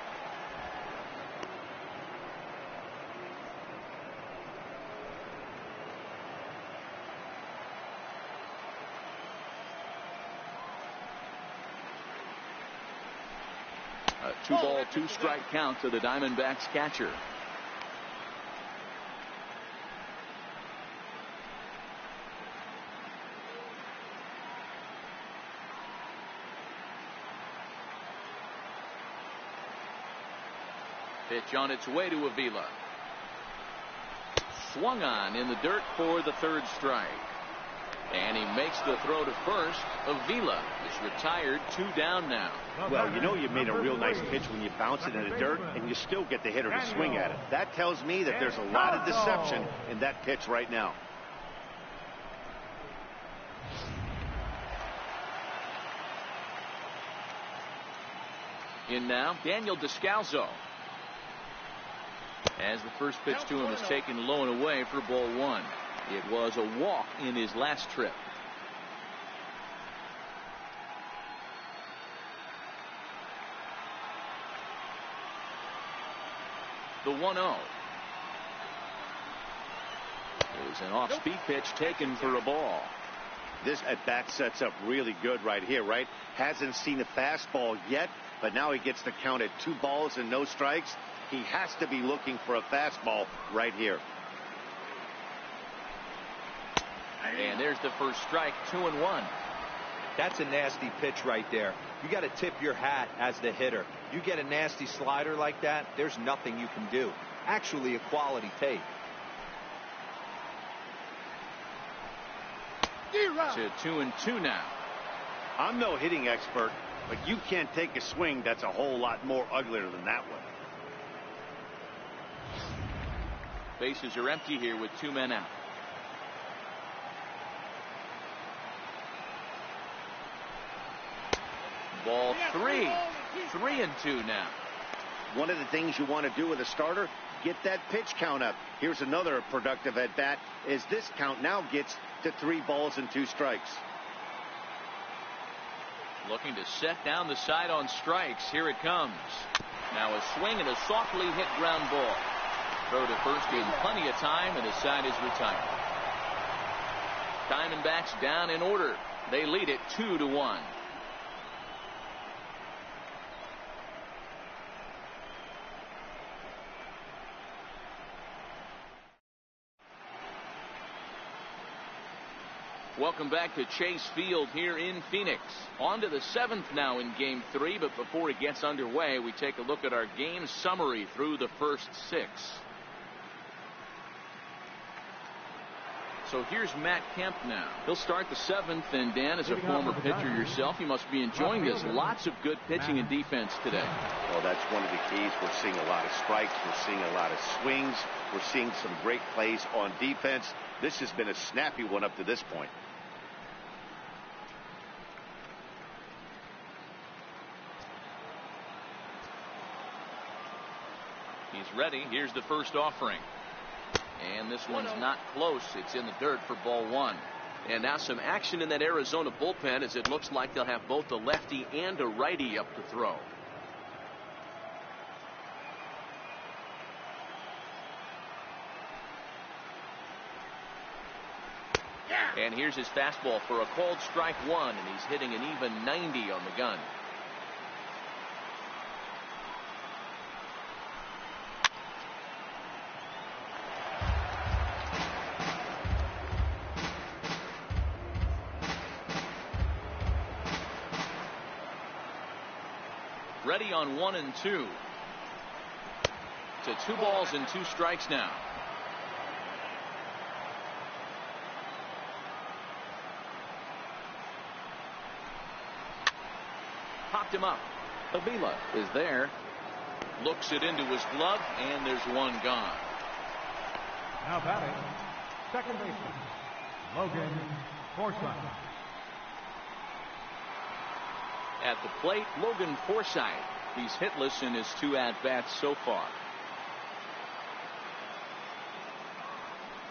A 2-ball, 2-strike count to the Diamondbacks catcher. Pitch on its way to Avila. Swung on in the dirt for the 3rd strike. And he makes the throw to first. Avila is retired, 2 down now. Well, you know you made a real nice pitch when you bounce it in the dirt and you still get the hitter to swing at it. That tells me that there's a lot of deception in that pitch right now. In now, Daniel Descalso. As the first pitch to him is taken low and away for ball 1. It was a walk in his last trip. The 1-0. It was an off-speed pitch taken for a ball. This at-bat sets up really good right here, right? Hasn't seen a fastball yet, but now he gets the count at 2 balls and no strikes. He has to be looking for a fastball right here. And there's the first strike, 2-1. That's a nasty pitch right there. You got to tip your hat as the hitter. You get a nasty slider like that, there's nothing you can do. Actually, a quality take. To 2-2 now. I'm no hitting expert, but you can't take a swing that's a whole lot more uglier than that one. Bases are empty here with 2 men out. Ball 3. 3-2 now. One of the things you want to do with a starter, get that pitch count up. Here's another productive at bat as this count now gets to 3 balls and 2 strikes. Looking to set down the side on strikes. Here it comes. Now a swing and a softly hit ground ball. Throw to first in plenty of time, and the side is retired. Diamondbacks down in order. They lead it 2-1. Welcome back to Chase Field here in Phoenix. On to the 7th now in Game 3, but before it gets underway, we take a look at our game summary through the first 6. So here's Matt Kemp now. He'll start the 7th, and Dan, as a former pitcher yourself, you must be enjoying this. Lots of good pitching and defense today. Well, that's one of the keys. We're seeing a lot of strikes. We're seeing a lot of swings. We're seeing some great plays on defense. This has been a snappy one up to this point. He's ready. Here's the first offering. And this one's not close. It's in the dirt for ball 1. And now some action in that Arizona bullpen, as it looks like they'll have both a lefty and a righty up to throw. And here's his fastball for a called strike 1, and he's hitting an even 90 on the gun. Ready on 1 and 2. To 2 balls and 2 strikes now. Popped him up. Avila is there. Looks it into his glove, and there's one gone. Now batting, second baseman, Logan Forsythe. At the plate, Logan Forsythe. He's hitless in his 2 at-bats so far.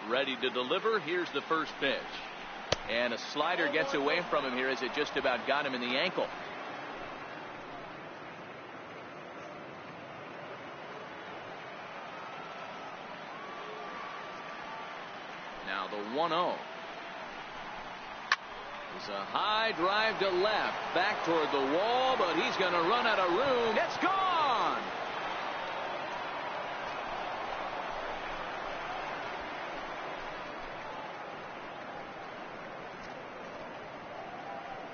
Ready to deliver. Here's the first pitch. And a slider gets away from him here as it just about got him in the ankle. Now the 1-0. It's a high drive to left, back toward the wall, but he's going to run out of room. It's gone.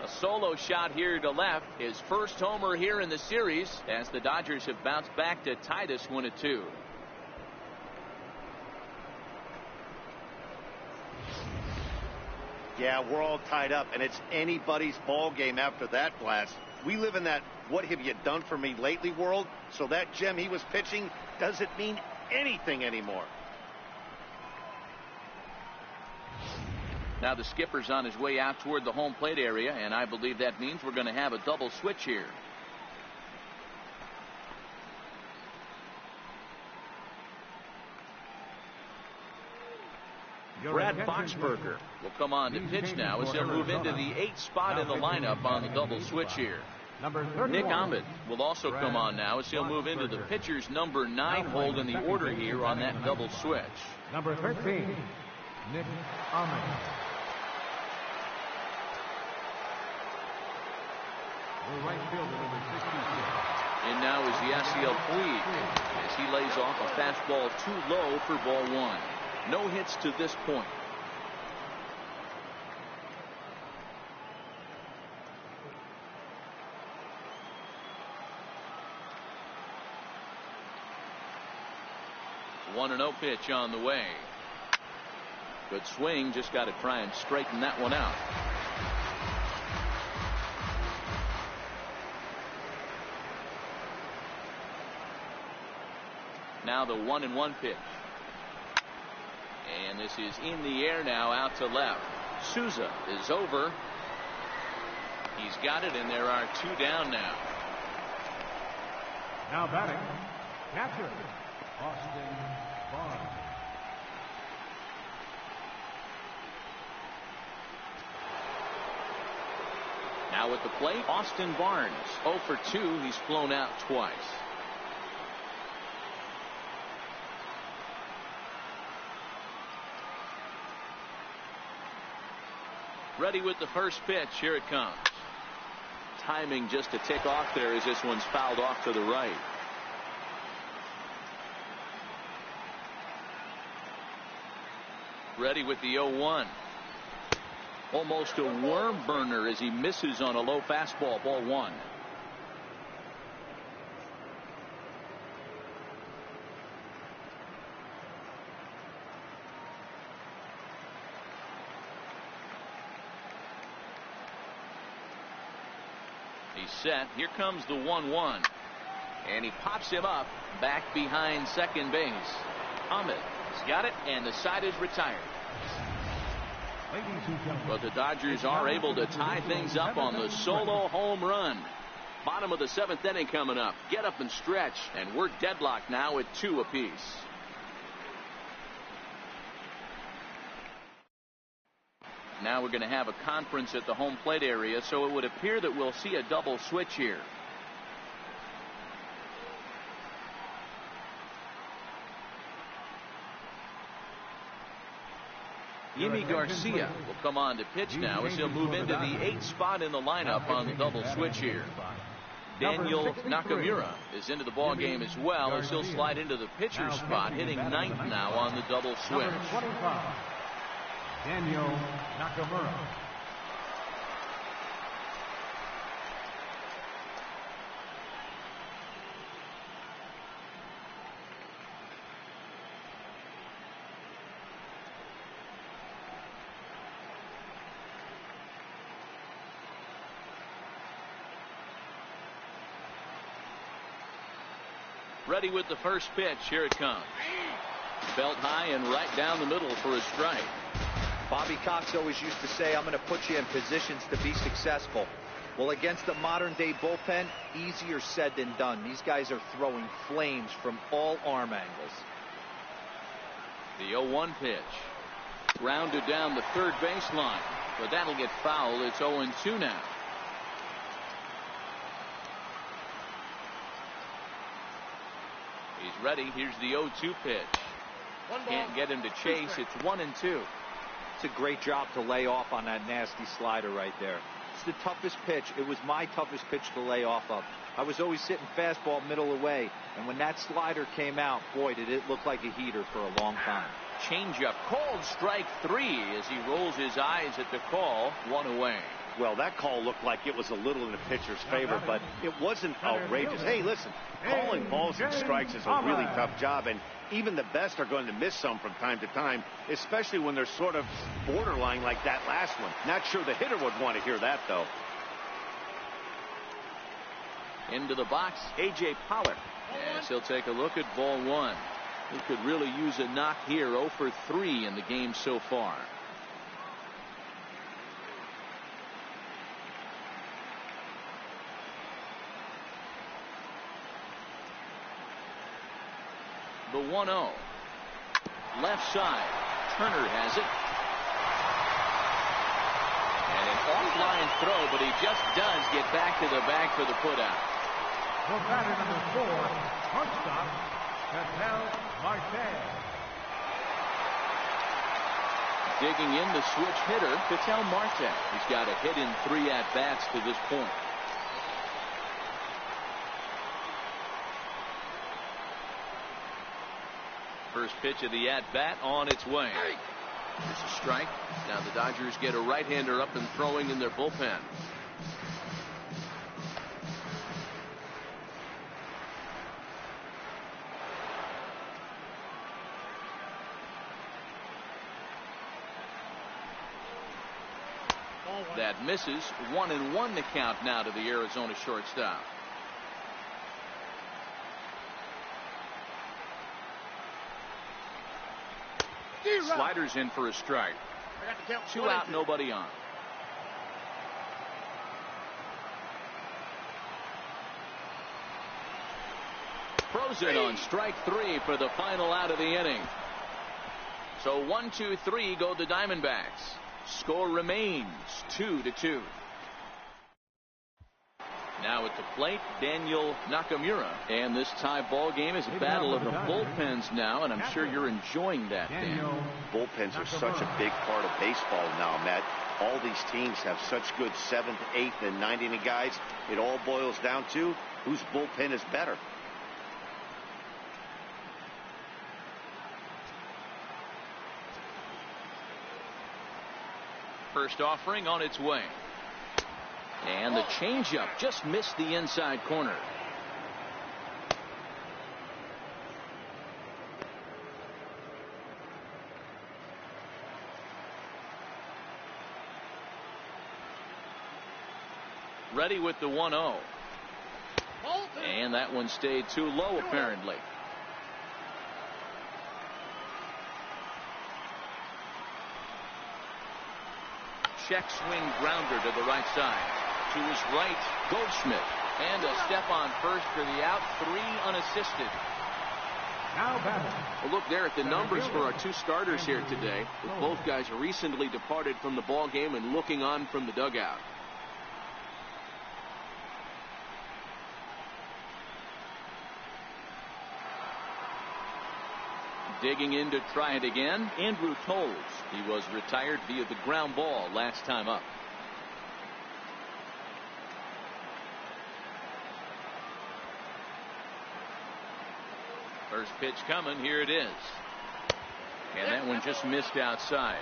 A solo shot here to left, his first homer here in the series, as the Dodgers have bounced back to tie this 1-2. Yeah, we're all tied up, and it's anybody's ball game after that blast. We live in that "what have you done for me lately" world, so that gem he was pitching doesn't mean anything anymore. Now the skipper's on his way out toward the home plate area, and I believe that means we're going to have a double switch here. Brad Boxberger will come on to pitch now as he'll move into the 8th spot in the lineup on the double switch here. Number 31. Nick Ahmed will also come on now as he'll move into the pitcher's number 9 hold in the order here on that double switch. Number 13, Nick Ahmed. The right fielder, number 66. And now is Yasiel Puig as he lays off a fastball too low for ball 1. No hits to this point. One and 0 pitch on the way. Good swing, just got to try and straighten that one out. Now the 1-1 pitch. And this is in the air now, out to left. Souza is over. He's got it, and there are 2 down now. Now batting, catcher, Austin Barnes. Now at the plate, Austin Barnes. 0 for 2. He's flown out twice. Ready with the first pitch. Here it comes. Timing just to tick off there as this one's fouled off to the right. Ready with the 0-1. Almost a worm burner as he misses on a low fastball. Ball 1. He's set. Here comes the 1-1. And he pops him up back behind second base. Ahmed has got it, and the side is retired. But the Dodgers are able to tie things up on the solo home run. Bottom of the 7th inning coming up. Get up and stretch, and we're deadlocked now at 2 apiece. Now we're going to have a conference at the home plate area, so it would appear that we'll see a double switch here. Yimi Garcia will come on to pitch now as he'll move into the 8th spot in the lineup on the double switch here. Daniel Nakamura is into the ball game as well as he'll slide into the pitcher's spot, hitting 9th now on the double switch. Daniel Nakamura. Ready with the first pitch. Here it comes. Belt high and right down the middle for a strike. Bobby Cox always used to say, I'm going to put you in positions to be successful. Well, against the modern day bullpen, easier said than done. These guys are throwing flames from all arm angles. The 0-1 pitch. Grounded down the third baseline, but that'll get fouled. It's 0-2 now. He's ready. Here's the 0-2 pitch. Can't get him to chase. It's 1-2. It's a great job to lay off on that nasty slider right there. It's the toughest pitch. It was my toughest pitch to lay off of. I was always sitting fastball middle away, and when that slider came out, boy, did it look like a heater for a long time. Changeup called strike 3 as he rolls his eyes at the call. 1 away. Well, that call looked like it was a little in the pitcher's favor, but it wasn't outrageous. Hey, listen, calling balls and strikes is a really tough job, and even the best are going to miss some from time to time, especially when they're sort of borderline like that last one. Not sure the hitter would want to hear that, though. Into the box, A.J. Pollock, as he'll take a look at ball 1. He could really use a knock here. 0 for 3 in the game so far. The 1-0. Left side. Turner has it. And an offline throw, but he just does get back to the bag for the putout. The batter number 4, shortstop, Ketel Marte. Digging in the switch hitter, Ketel Marte. He's got a hit in 3 at-bats to this point. First pitch of the at-bat on its way. It's a strike. Now the Dodgers get a right-hander up and throwing in their bullpen. That misses. 1-1 to count now to the Arizona shortstop. Sliders in for a strike. 2 out, nobody on. Frozen on strike 3 for the final out of the inning. So 1-2-3 go the Diamondbacks. Score remains 2-2. Now at the plate, Daniel Nakamura. And this tie ball game is a battle of the bullpens now, and I'm sure you're enjoying that, Dan. Bullpens are such a big part of baseball now, Matt. All these teams have such good 7th, 8th, and 9th inning guys. It all boils down to whose bullpen is better. First offering on its way. And the changeup just missed the inside corner. Ready with the 1-0. And that one stayed too low apparently. Check swing grounder to the right side. To his right, Goldschmidt. And a step on first for the out. 3 unassisted. Well, look there at the numbers for our 2 starters here today, with both guys recently departed from the ball game and looking on from the dugout. Digging in to try it again, Andrew Toles. He was retired via the ground ball last time up. First pitch coming. Here it is. And that one just missed outside.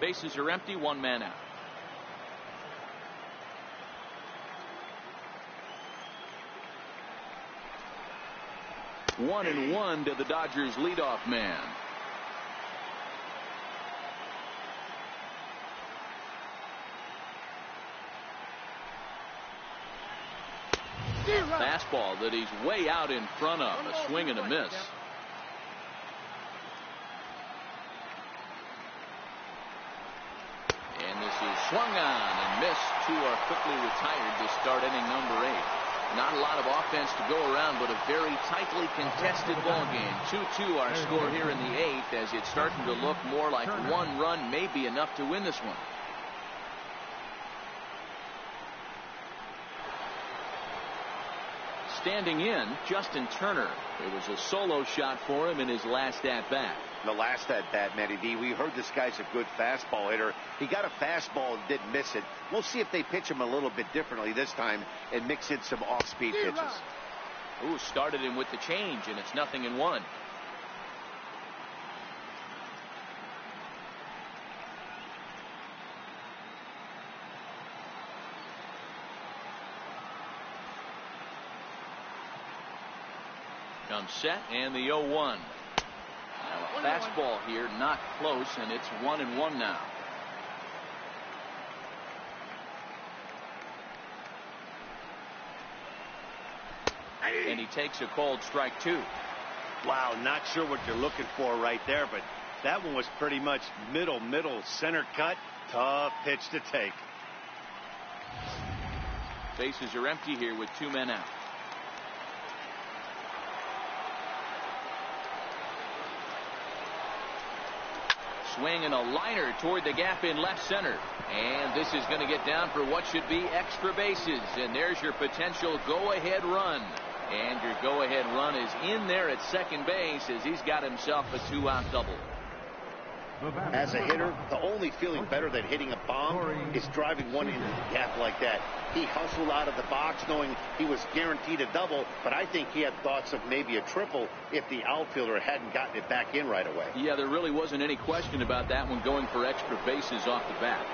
Bases are empty. 1 man out. One and 1 to the Dodgers leadoff man. Fastball that he's way out in front of. A swing and a miss. And this is swung on and missed. 2 are quickly retired to start inning number 8. Not a lot of offense to go around, but a very tightly contested ball game. 2-2 our score here in the 8th, as it's starting to look more like 1 run may be enough to win this one. Standing in, Justin Turner. It was a solo shot for him in his last at-bat. The last at-bat, Matty V, we heard this guy's a good fastball hitter. He got a fastball and didn't miss it. We'll see if they pitch him a little bit differently this time and mix in some off-speed pitches. Ooh, started him with the change, and it's 0-1. Comes set, and the 0-1. Now a fastball here, not close, and it's 1-1 now. And he takes a called strike 2. Wow, not sure what you're looking for right there, but that one was pretty much middle, center cut. Tough pitch to take. Bases are empty here with 2 men out. swing and a liner toward the gap in left center. And this is going to get down for what should be extra bases. And there's your potential go-ahead run. And your go-ahead run is in there at second base as he's got himself a 2-out double. As a hitter, the only feeling better than hitting a bomb is driving one into the gap like that. He hustled out of the box knowing he was guaranteed a double, but I think he had thoughts of maybe a triple if the outfielder hadn't gotten it back in right away. Yeah, there really wasn't any question about that one, going for extra bases off the bat.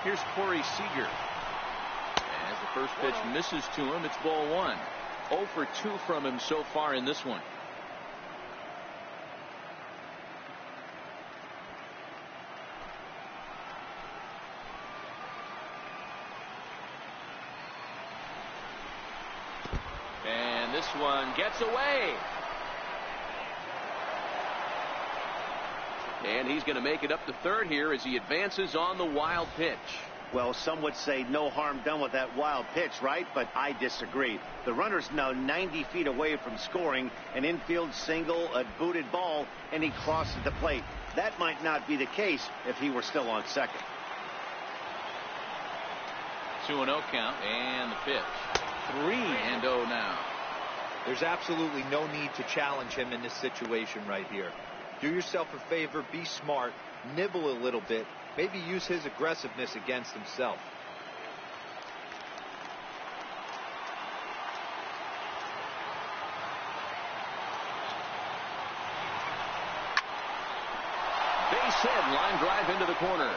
Here's Corey Seager. As the first pitch misses to him, it's ball one. 0 for 2 from him so far in this one. And this one gets away. And he's going to make it up to third here as he advances on the wild pitch. Well, some would say no harm done with that wild pitch, right? But I disagree. The runner's now 90 feet away from scoring, an infield single, a booted ball, and he crosses the plate. That might not be the case if he were still on second. 2-0 count, and the pitch. 3-0 now. There's absolutely no need to challenge him in this situation right here. Do yourself a favor, be smart, nibble a little bit, maybe use his aggressiveness against himself. Base hit, line drive into the corner.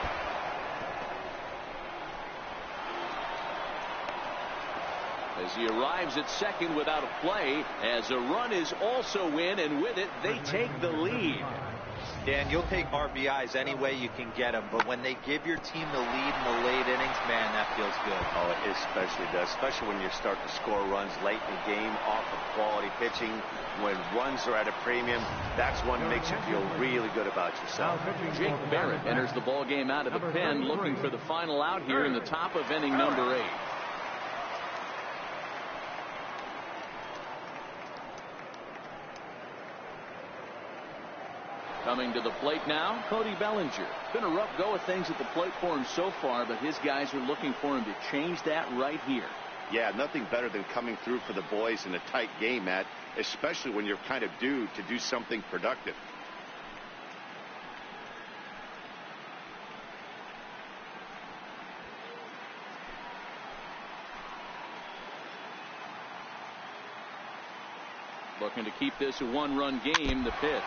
As he arrives at second without a play, as a run is also in, and with it, they take the lead. Dan, you'll take RBIs any way you can get them, but when they give your team the lead in the late innings, man, that feels good. Oh, it especially does, especially when you start to score runs late in the game off of quality pitching. When runs are at a premium, that's what makes you feel really good about yourself. Jake Barrett enters the ball game out of the pen, looking for the final out here in the top of inning number 8. Coming to the plate now, Cody Bellinger. Been a rough go of things at the plate for him so far, but his guys are looking for him to change that right here. Yeah, nothing better than coming through for the boys in a tight game, Matt, especially when you're kind of due to do something productive. Looking to keep this a one-run game, the pitch.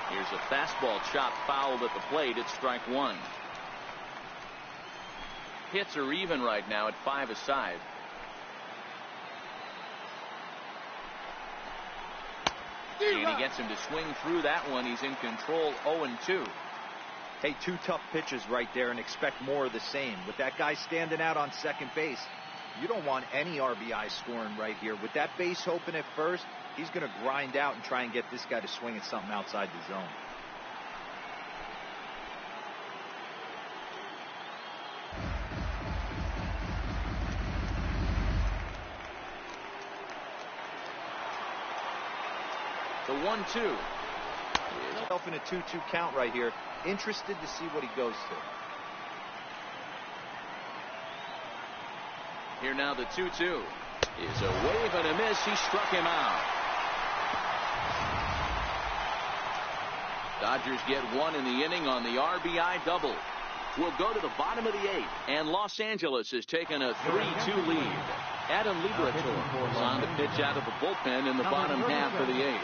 Here's a fastball chopped fouled at the plate. It's strike one. Hits are even right now at 5 aside. And he gets him to swing through that one. He's in control, 0-2. Hey, 2 tough pitches right there, and expect more of the same. With that guy standing out on second base, you don't want any RBI scoring right here. With that base open at first, he's going to grind out and try and get this guy to swing at something outside the zone. The 1-2. Himself in a 2-2 count right here. Interested to see what he goes to. Here now the 2-2 is a wave and a miss. He struck him out. Dodgers get one in the inning on the RBI double. We'll go to the bottom of the 8th, and Los Angeles has taken a 3-2 lead. Adam Liberatore is on the pitch out of the bullpen in the bottom half of the 8th.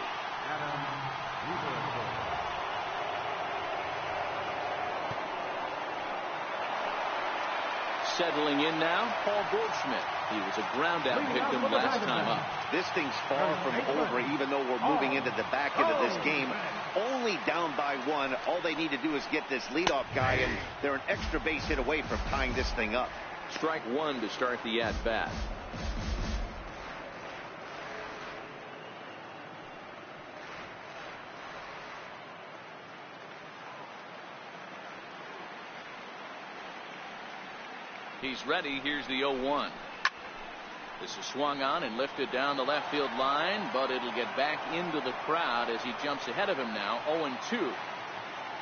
Settling in now, Paul Goldschmidt. He was a ground-out victim last time up. This thing's far from over, even though we're moving into the back end of this game. Only down by 1. All they need to do is get this leadoff guy, and they're an extra base hit away from tying this thing up. Strike one to start the at-bat. He's ready. Here's the 0-1. This is swung on and lifted down the left field line, but it'll get back into the crowd as he jumps ahead of him now. 0-2.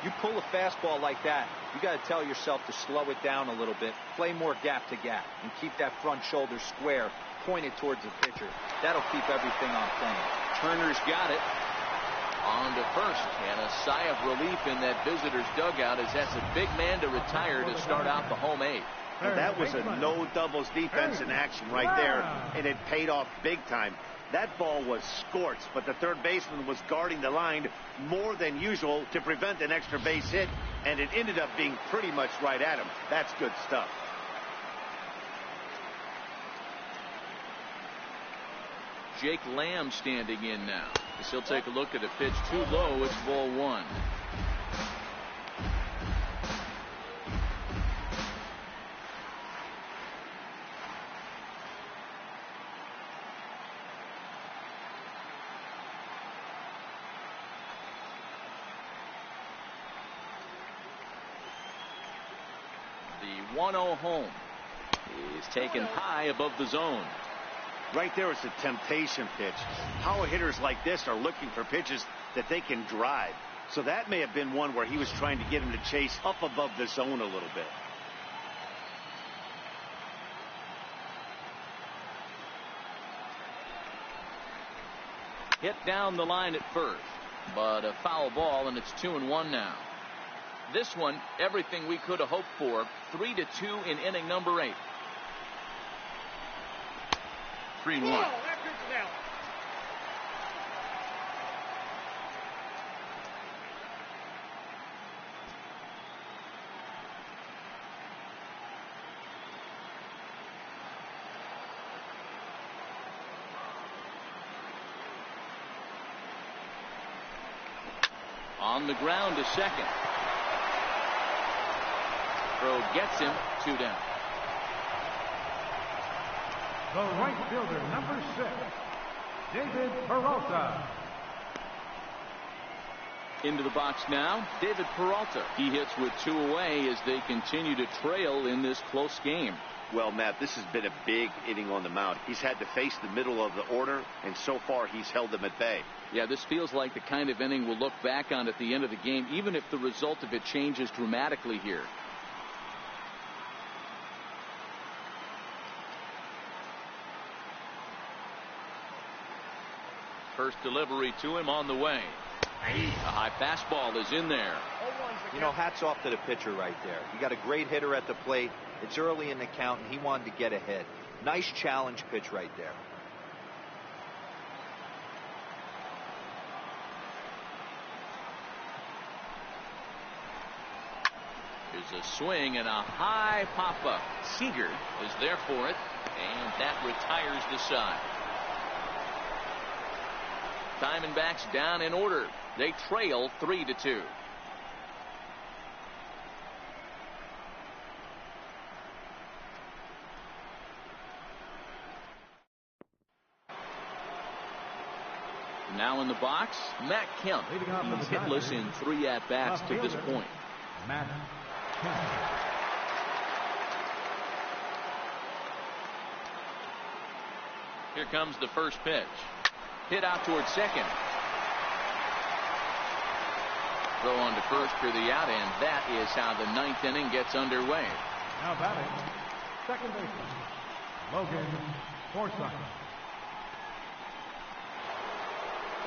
You pull a fastball like that, you got to tell yourself to slow it down a little bit, play more gap to gap, and keep that front shoulder square, pointed towards the pitcher. That'll keep everything on plane. Turner's got it. On to first, and a sigh of relief in that visitor's dugout as that's a big man to retire to start out the home eighth. And that was a no doubles defense in action right there, and it paid off big time. That ball was scorched, but the third baseman was guarding the line more than usual to prevent an extra base hit, and it ended up being pretty much right at him. That's good stuff. Jake Lamb standing in now. As he'll take a look at a pitch too low. It's ball one. The 1-0 home is taken high above the zone. Right there is a temptation pitch. Power hitters like this are looking for pitches that they can drive. So that may have been one where he was trying to get him to chase up above the zone a little bit. Hit down the line at first, but a foul ball, and it's 2-1 now. This one, everything we could have hoped for. 3-2 in inning number 8. 3-1. On the ground to second. Throw gets him. 2 down. The right fielder, number 6, David Peralta. Into the box now, David Peralta. He hits with 2 away as they continue to trail in this close game. Well, Matt, this has been a big inning on the mound. He's had to face the middle of the order, and so far he's held them at bay. Yeah, this feels like the kind of inning we'll look back on at the end of the game, even if the result of it changes dramatically here. First delivery to him on the way. A high fastball is in there. You know, hats off to the pitcher right there. You got a great hitter at the plate. It's early in the count, and he wanted to get ahead. Nice challenge pitch right there. There's a swing and a high pop-up. Seager is there for it, and that retires the side. Diamondbacks down in order. They trail 3-2. Now in the box, Matt Kemp. He's hitless in 3 at-bats to this point. Matt Kemp. Here comes the first pitch. Hit out towards second. Throw on to first for the out, and that is how the 9th inning gets underway. Now batting, second baseman, Logan Forsythe.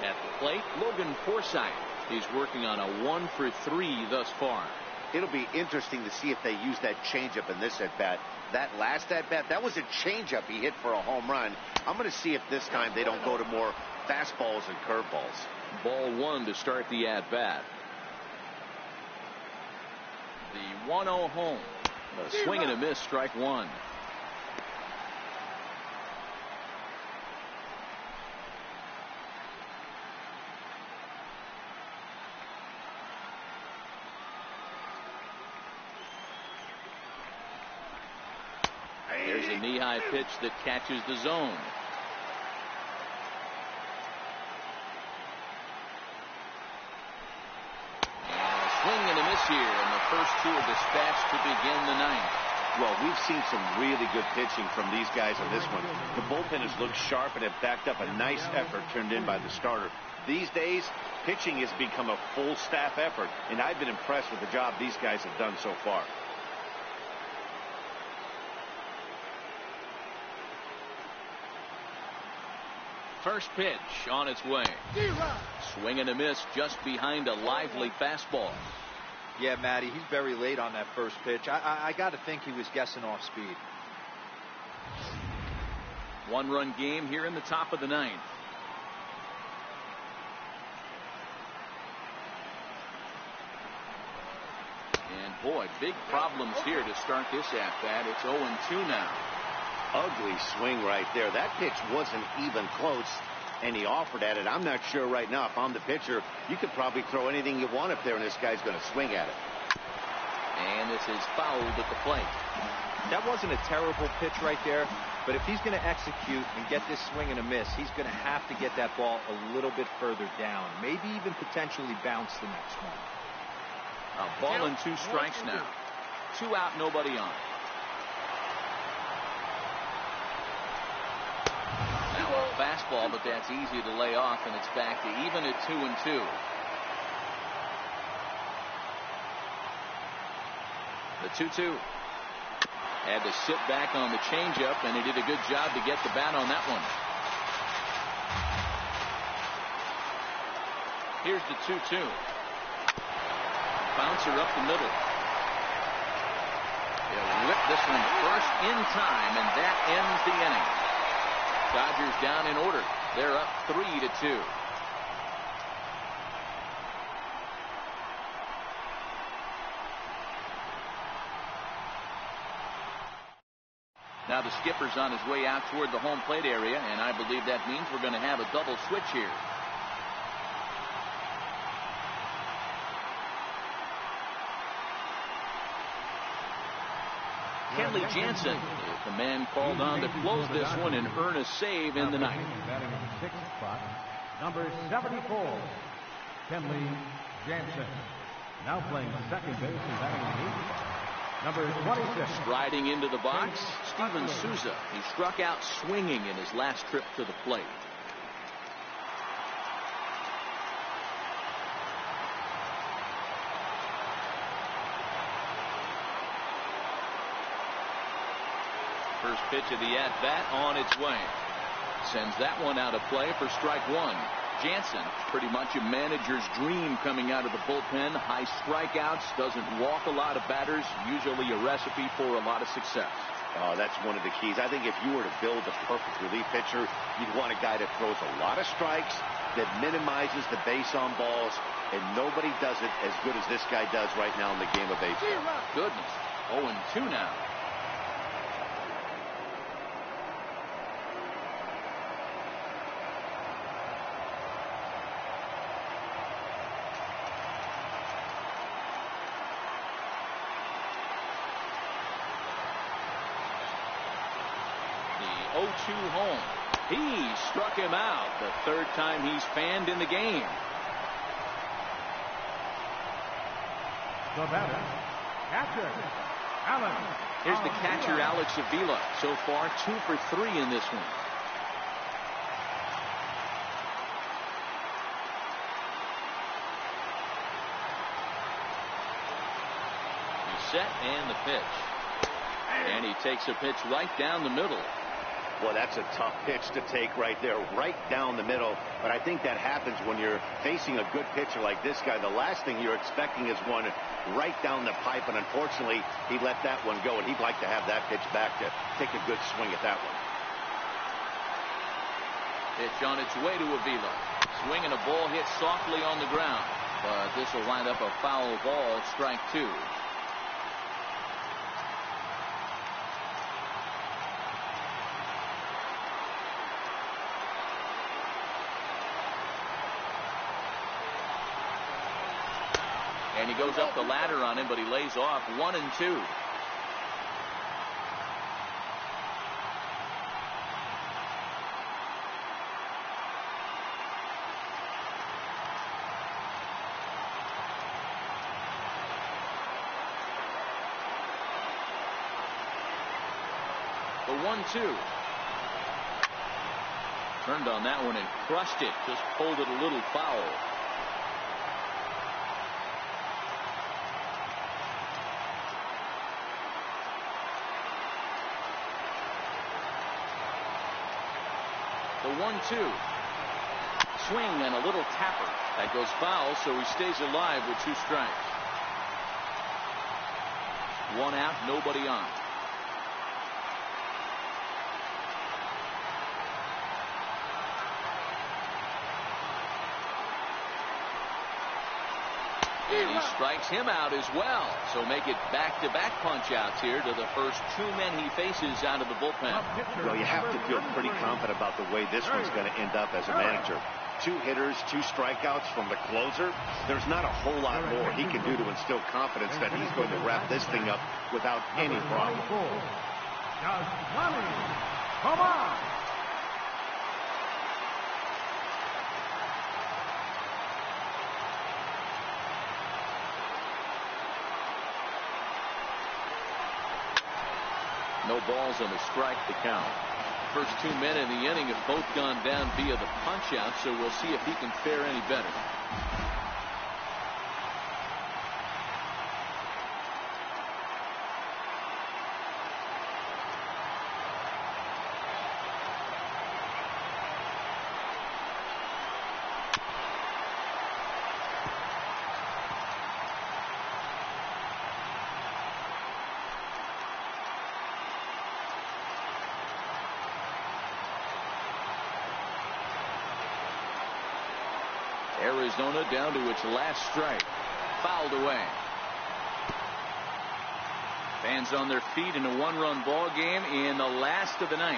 At the plate, Logan Forsythe. He's working on a 1-for-3 thus far. It'll be interesting to see if they use that changeup in this at-bat. That last at-bat, that was a changeup he hit for a home run. I'm going to see if this time they don't go to more fastballs and curveballs. Ball 1 to start the at-bat. The 1-0 home. A swing and a miss, strike 1. There's a knee-high pitch that catches the zone. And a swing and a miss here, and the first 2 are dispatched to begin the 9th. Well, we've seen some really good pitching from these guys on this one. The bullpen has looked sharp and have backed up a nice effort turned in by the starter. These days, pitching has become a full staff effort, and I've been impressed with the job these guys have done so far. First pitch on its way. Swing and a miss just behind a lively fastball. Yeah, Matty, he's very late on that first pitch. I got to think he was guessing off speed. One-run game here in the top of the ninth. And boy, big problems here to start this at-bat. It's 0-2 now. Ugly swing right there. That pitch wasn't even close, and he offered at it. I'm not sure right now if I'm the pitcher, you could probably throw anything you want up there, and this guy's going to swing at it. And this is fouled at the plate. That wasn't a terrible pitch right there, but if he's going to execute and get this swing and a miss, he's going to have to get that ball a little bit further down, maybe even potentially bounce the next one. A ball and 2 strikes now. 2 out, nobody on. Now a fastball, but that's easy to lay off, and it's back to even at 2-2. The 2-2. Had to sit back on the changeup, and he did a good job to get the bat on that one. Here's the 2-2. Bouncer up the middle. He'll whip this one first in time, and that ends the inning. Dodgers down in order. They're up 3-2. Now the skipper's on his way out toward the home plate area, and I believe that means we're going to have a double switch here. Kenley Jansen is the man called on to close this one and earn a save in the ninth. Batting in the 6th spot, number 74, Kenley Jansen. Now playing second base and batting in the 8th spot, number 26. Striding into the box, Steven Souza. He struck out swinging in his last trip to the plate. First pitch of the at-bat on its way. Sends that one out of play for strike 1. Jansen, pretty much a manager's dream coming out of the bullpen. High strikeouts, doesn't walk a lot of batters, usually a recipe for a lot of success. Oh, that's one of the keys. I think if you were to build the perfect relief pitcher, you'd want a guy that throws a lot of strikes, that minimizes the base on balls, and nobody does it as good as this guy does right now in the game of baseball. Goodness, 0-2 now. The 0-2 home. He struck him out the 3rd time he's fanned in the game. The batter, catcher, Alex. Here's the catcher, Alex Avila. So far, 2 for 3 in this one. He's set and the pitch. And he takes a pitch right down the middle. Well, that's a tough pitch to take right there, right down the middle. But I think that happens when you're facing a good pitcher like this guy. The last thing you're expecting is one right down the pipe, and unfortunately, he let that one go, and he'd like to have that pitch back to take a good swing at that one. Pitch on its way to Avila. Swing and a ball hit softly on the ground. But this will wind up a foul ball, strike 2. And he goes up the ladder on him, but he lays off 1-2. The 1-2. Turned on that one and crushed it. Just pulled it a little foul. The 1-2. Swing and a little tapper. That goes foul, so he stays alive with 2 strikes. 1 out, nobody on. And he strikes him out as well. So make it back-to-back punch-outs here to the first 2 men he faces out of the bullpen. Well, you have to feel pretty confident about the way this one's going to end up as a manager. 2 hitters, 2 strikeouts from the closer. There's not a whole lot more he can do to instill confidence that he's going to wrap this thing up without any problem. Come on! No balls and a strike to count. First 2 men in the inning have both gone down via the punch-out, so we'll see if he can fare any better. Arizona down to its last strike. Fouled away. Fans on their feet in a 1-run ball game in the last of the 9th.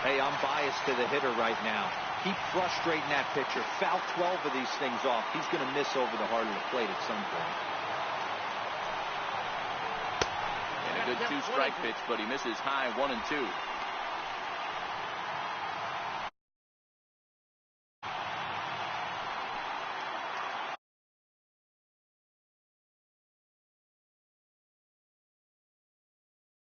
Hey, I'm biased to the hitter right now. Keep frustrating that pitcher. Foul 12 of these things off. He's going to miss over the heart of the plate at some point. And a good 2-strike pitch, but he misses high 1-2.